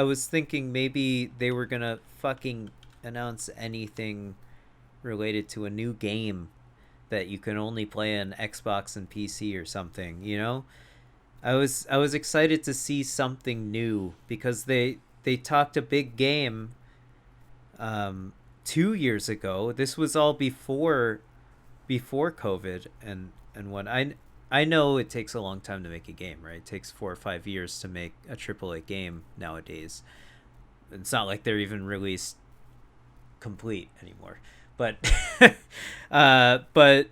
was thinking maybe they were gonna fucking announce anything related to a new game that you can only play on Xbox and PC or something, you know? I was excited to see something new, because they talked a big game 2 years ago. This was all before COVID, and when I know it takes a long time to make a game, right? It takes 4 or 5 years to make a AAA game nowadays. It's not like they're even released complete anymore, but but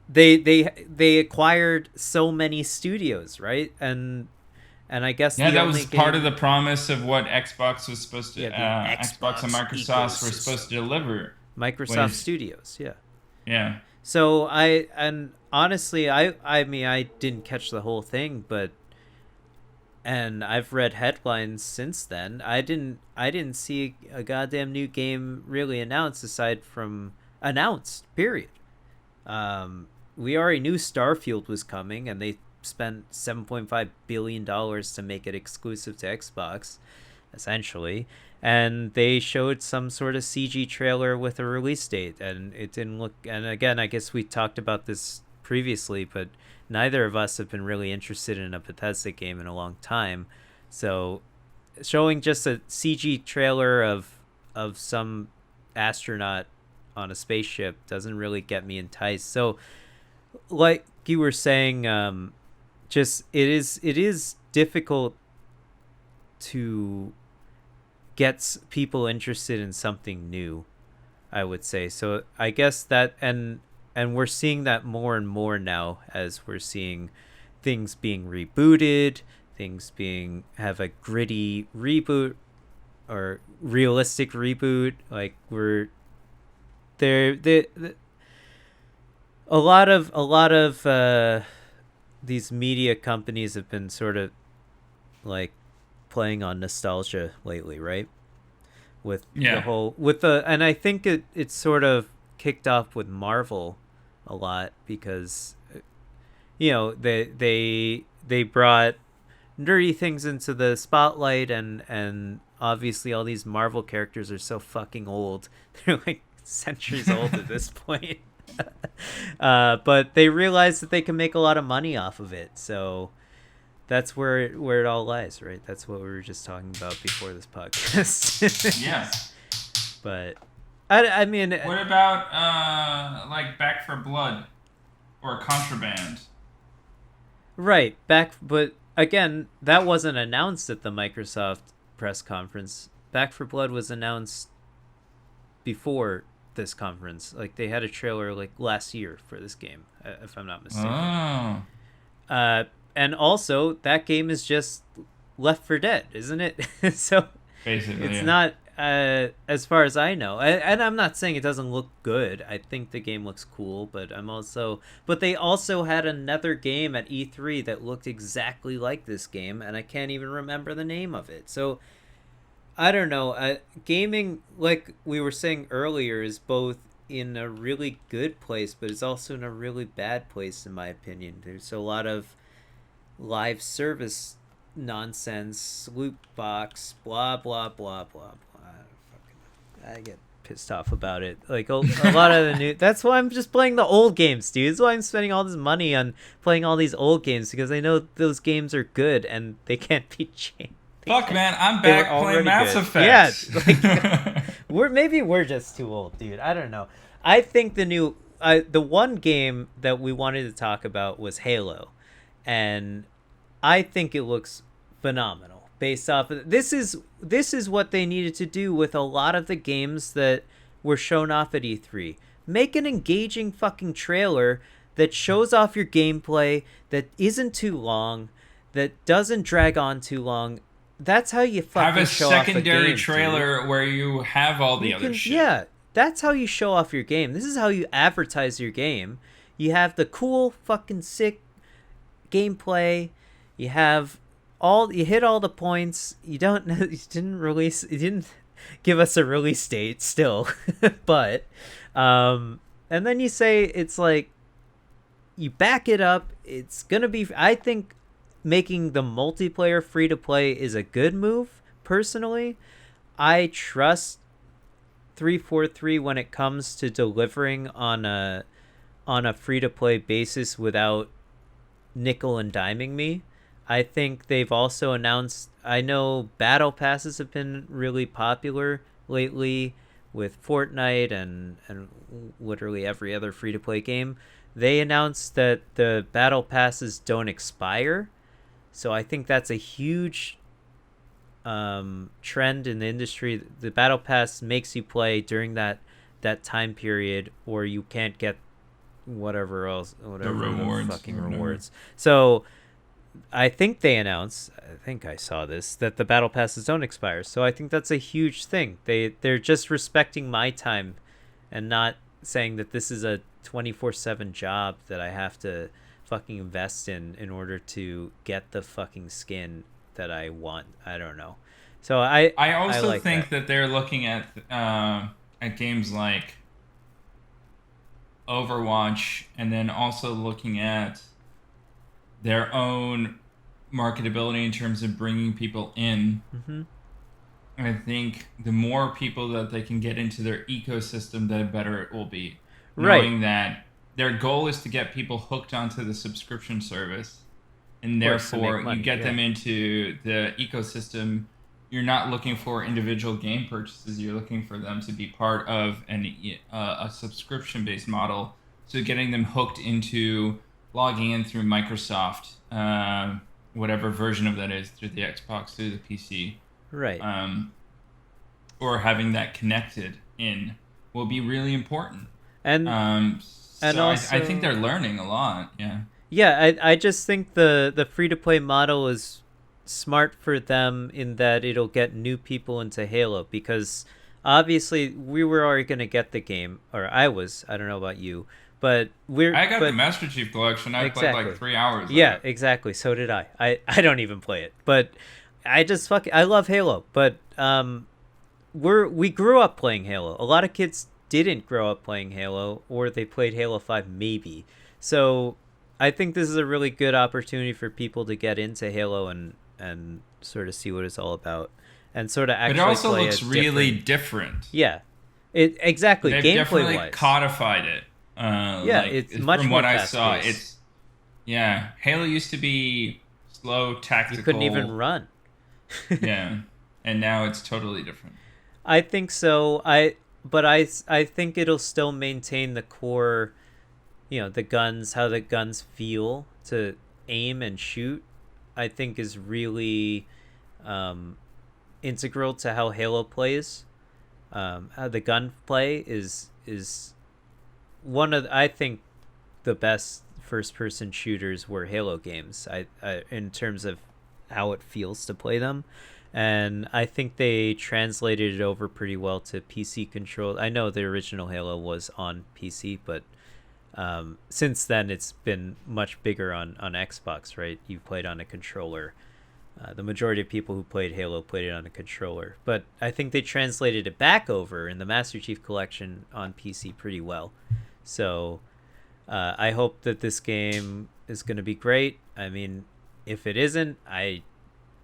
they acquired so many studios, right? And I guess that was part of the promise of what Xbox was supposed to. Xbox and Microsoft were supposed to deliver. Microsoft Studios, yeah. Yeah. So honestly, I mean, I didn't catch the whole thing, and I've read headlines since then. I didn't see a goddamn new game really announced, aside from announced, period. We already knew Starfield was coming, and they spent $7.5 billion to make it exclusive to Xbox, essentially. And they showed some sort of CG trailer with a release date, and it didn't look... And again, I guess we talked about this previously, but neither of us have been really interested in a Bethesda game in a long time. So showing just a CG trailer of some astronaut on a spaceship doesn't really get me enticed. So like you were saying, just it is difficult to get people interested in something new, I would say. So I guess that, and we're seeing that more and more now, as we're seeing things being rebooted, things have a gritty reboot or realistic reboot. Like we're there, a lot of these media companies have been sort of like playing on nostalgia lately, right? And I think it sort of kicked off with Marvel a lot, because they brought nerdy things into the spotlight, and obviously all these Marvel characters are so fucking old. They're like centuries old at this point. But they realize that they can make a lot of money off of it, so that's where it all lies, right? That's what we were just talking about before this podcast. Yeah. But I mean, what about like Back for Blood or Contraband? Right, but again, that wasn't announced at the Microsoft press conference. Back for Blood was announced before this conference. Like, they had a trailer like last year for this game, if I'm not mistaken. Oh. And also, that game is just Left 4 Dead, isn't it? So basically, it's not, as far as I know. And I'm not saying it doesn't look good. I think the game looks cool, but they also had another game at E3 that looked exactly like this game, and I can't even remember the name of it. So I don't know. Gaming, like we were saying earlier, is both in a really good place, but it's also in a really bad place, in my opinion. There's a lot of live service nonsense, loot box, blah blah blah blah blah. I get pissed off about it. Like a lot of the new. That's why I'm just playing the old games, dude. That's why I'm spending all this money on playing all these old games, because I know those games are good and they can't be changed. Fuck, man, I'm back playing Mass Effect. Yeah, like, we're just too old, dude. I don't know. I think the one game that we wanted to talk about was Halo, and I think it looks phenomenal based off of this is what they needed to do with a lot of the games that were shown off at E3. Make an engaging fucking trailer that shows off your gameplay, that isn't too long, that doesn't drag on too long. That's how you fucking have a show off a game, secondary trailer, dude, where you have all the other shit. Yeah, that's how you show off your game. This is how you advertise your game. You have the cool fucking sick gameplay. You hit all the points. You didn't give us a release date still. But and then you say, it's like, you back it up. It's gonna be, I think, making the multiplayer free to play is a good move. Personally, I trust 343 when it comes to delivering on a free to play basis without nickel and diming me. I think they've also announced, I know battle passes have been really popular lately with Fortnite and literally every other free to play game. They announced that the battle passes don't expire. So I think that's a huge trend in the industry. The battle pass makes you play during that time period, or you can't get whatever rewards, fucking rewards. So I think they announced, I think I saw this, that the battle passes don't expire. So I think that's a huge thing. They're just respecting my time and not saying that this is a 24/7 job that I have to fucking invest in order to get the fucking skin that I want. I don't know. So I also like think that they're looking at games like Overwatch, and then also looking at their own marketability in terms of bringing people in. Mm-hmm. I think the more people that they can get into their ecosystem, the better it will be. Right. Knowing that their goal is to get people hooked onto the subscription service, and therefore you get them into the ecosystem. You're not looking for individual game purchases. You're looking for them to be part of a subscription-based model. So getting them hooked into logging in through Microsoft, whatever version of that is, through the Xbox, through the PC. Right. or having that connected in will be really important. And so also, I think they're learning a lot. Yeah. Yeah, I just think the free to play model is smart for them in that it'll get new people into Halo, because obviously we were already going to get the game, or I don't know about you, but I got the Master Chief Collection. I played like 3 hours. Yeah, exactly. So did I. I don't even play it, but I love Halo. But we grew up playing Halo. A lot of kids didn't grow up playing Halo, or they played Halo 5 maybe. So I think this is a really good opportunity for people to get into Halo and sort of see what it's all about, and sort of actually But it also play looks a really different. different. Yeah, it exactly They've gameplay definitely wise. codified it. Yeah, it's much from more what I saw, fast-paced. it's Halo used to be slow, You couldn't even tactical. run. Yeah, and now it's totally different. I think so. I think it'll still maintain the core, the guns, how the guns feel to aim and shoot. I think is really um, integral to how Halo plays. How the gunplay is one of I think the best first person shooters were Halo games. I in terms of how it feels to play them, and I think they translated it over pretty well to PC control. I know the original Halo was on PC, but since then it's been much bigger on Xbox, right? You played on a controller. The majority of people who played Halo played it on a controller, but I think they translated it back over in the Master Chief Collection on PC pretty well. So I hope that this game is going to be great. I mean, if it isn't, I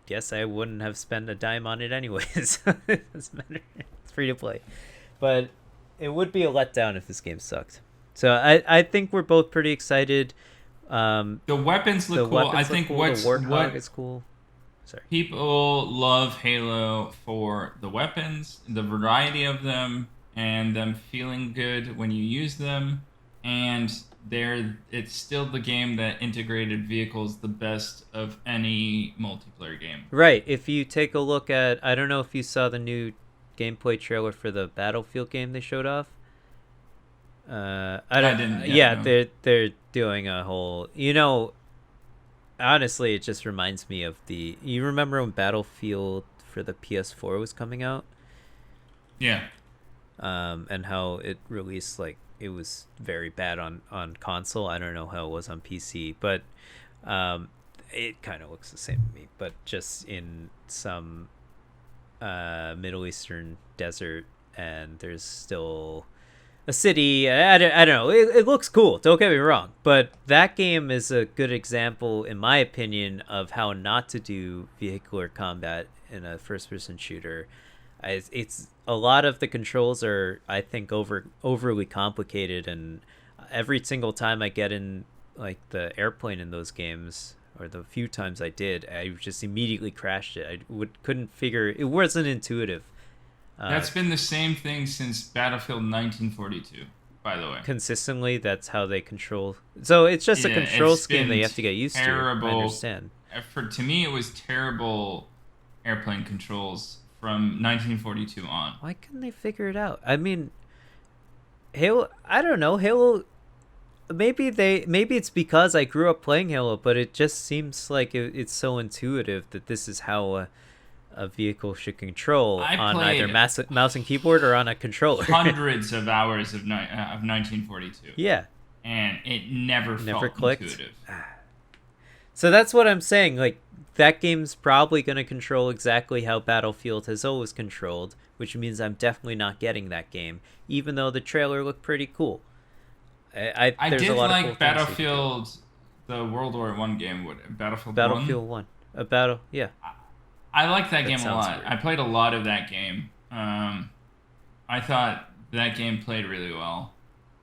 guess I wouldn't have spent a dime on it anyways. It doesn't matter. It's free to play. But it would be a letdown if this game sucked. So I think we're both pretty excited. The weapons look cool. I think cool. what's The Warthog what is cool. Sorry. people love Halo for the weapons, the variety of them, and them feeling good when you use them. And it's still the game that integrated vehicles the best of any multiplayer game. Right. If you take a look at, I don't know if you saw the new gameplay trailer for the Battlefield game they showed off. I didn't. Yeah, no. They're doing a whole. Honestly, it just reminds me of you remember when Battlefield for the PS4 was coming out? Yeah. And how it released, like, it was very bad on console. I don't know how it was on PC, but it kind of looks the same to me, but just in some Middle Eastern desert, and there's still a city. I don't know. It looks cool. Don't get me wrong. But that game is a good example, in my opinion, of how not to do vehicular combat in a first-person shooter. It's a lot of the controls are, I think, overly complicated, and every single time I get in, like, the airplane in those games, or the few times I did, I just immediately crashed it. Couldn't figure it wasn't intuitive. That's been the same thing since Battlefield 1942, by the way. Consistently, that's how they control. So it's just a control scheme that you have to get used to. I understand. To me, it was terrible airplane controls from 1942 on. Why couldn't they figure it out? I mean, Halo. I don't know. Halo. Maybe it's because I grew up playing Halo, but it just seems like it's so intuitive that this is how a vehicle should control on either mouse and keyboard or on a controller. Hundreds of hours of 1942. Yeah. And it never felt clicked. Intuitive. So that's what I'm saying. Like, that game's probably going to control exactly how Battlefield has always controlled, which means I'm definitely not getting that game, even though the trailer looked pretty cool. I did a lot like of cool Battlefield, the World War I game. Battlefield 1. Yeah. I liked that game a lot. Weird. I played a lot of that game. I thought that game played really well.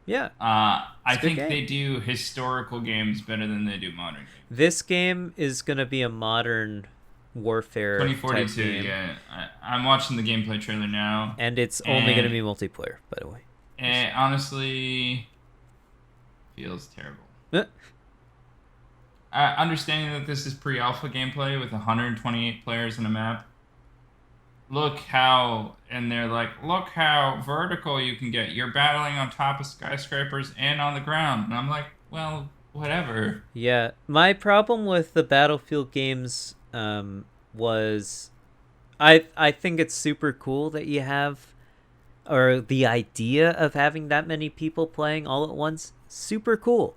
Yeah. I think they do historical games better than they do modern games. This game is going to be a modern warfare 2042, type game. Yeah. I'm watching the gameplay trailer now. And it's only going to be multiplayer, by the way. It honestly feels terrible. Understanding that this is pre-alpha gameplay with 128 players in a map. Look how vertical you can get. You're battling on top of skyscrapers and on the ground. And I'm like, well, whatever. Yeah, my problem with the Battlefield games was I think it's super cool that you have, or the idea of having that many people playing all at once, super cool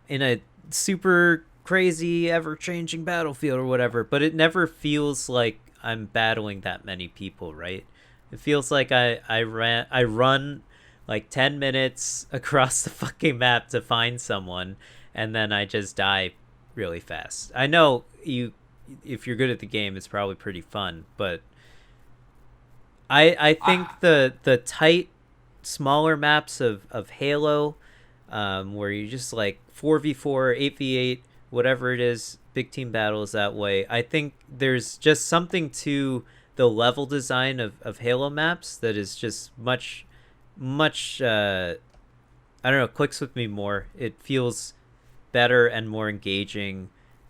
in a super crazy ever-changing battlefield or whatever, but it never feels like I'm battling that many people, right? It feels like I run like 10 minutes across the fucking map to find someone, and then I just die really fast. I know if you're good at the game, it's probably pretty fun, but I think the tight, smaller maps of Halo, where you just like 4v4, 8v8, whatever it is, big team battles that way. I think there's just something to the level design of Halo maps that is just much, I don't know, clicks with me more. It feels better and more engaging.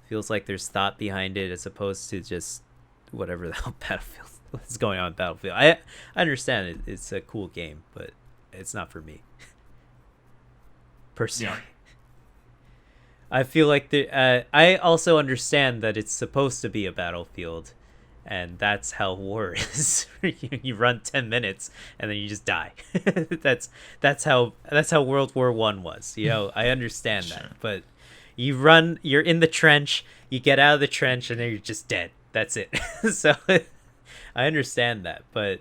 Feels like there's thought behind it as opposed to just whatever the hell Battlefield is going on in Battlefield. I understand it. It's a cool game, but it's not for me. Personally. Yeah. I feel like I also understand that it's supposed to be a battlefield, and that's how war is. You run 10 minutes and then you just die. that's how World War I was. You know, I understand that, but you're in the trench, you get out of the trench, and then you're just dead. That's it. So I understand that, but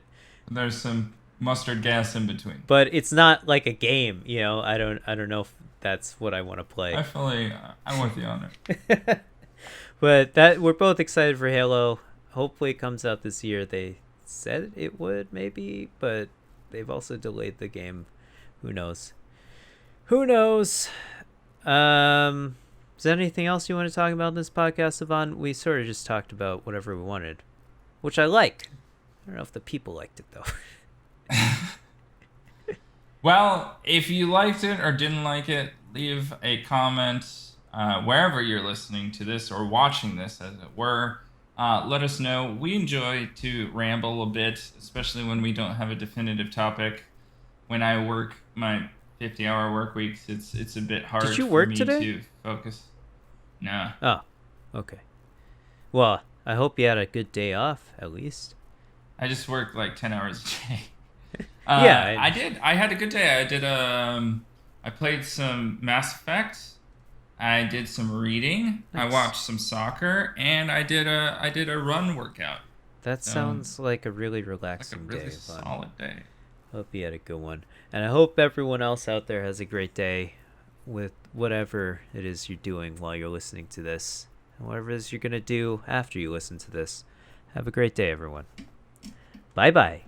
there's some mustard gas in between. But it's not like a game, you know. I don't know if that's what I want to play. I'm with you on it. But we're both excited for Halo. Hopefully it comes out this year. They said it would, maybe, but they've also delayed the game. Who knows? Is there anything else you want to talk about in this podcast, Yvonne? We sort of just talked about whatever we wanted, which I liked. I don't know if the people liked it, though. Well, if you liked it or didn't like it, leave a comment wherever you're listening to this or watching this, as it were. Let us know. We enjoy to ramble a bit, especially when we don't have a definitive topic. When I work my 50-hour work weeks, it's a bit hard Did you work for me today? To focus. No. Oh, okay. Well, I hope you had a good day off, at least. I just work like 10 hours a day. Yeah, I did. I had a good day. I played some Mass Effect. I did some reading. Nice. I watched some soccer, and I did a run workout. That sounds like a really relaxing day. Like a really day. solid day. Hope you had a good one, and I hope everyone else out there has a great day with whatever it is you're doing while you're listening to this, and whatever it is you're gonna do after you listen to this. Have a great day, everyone. Bye-bye.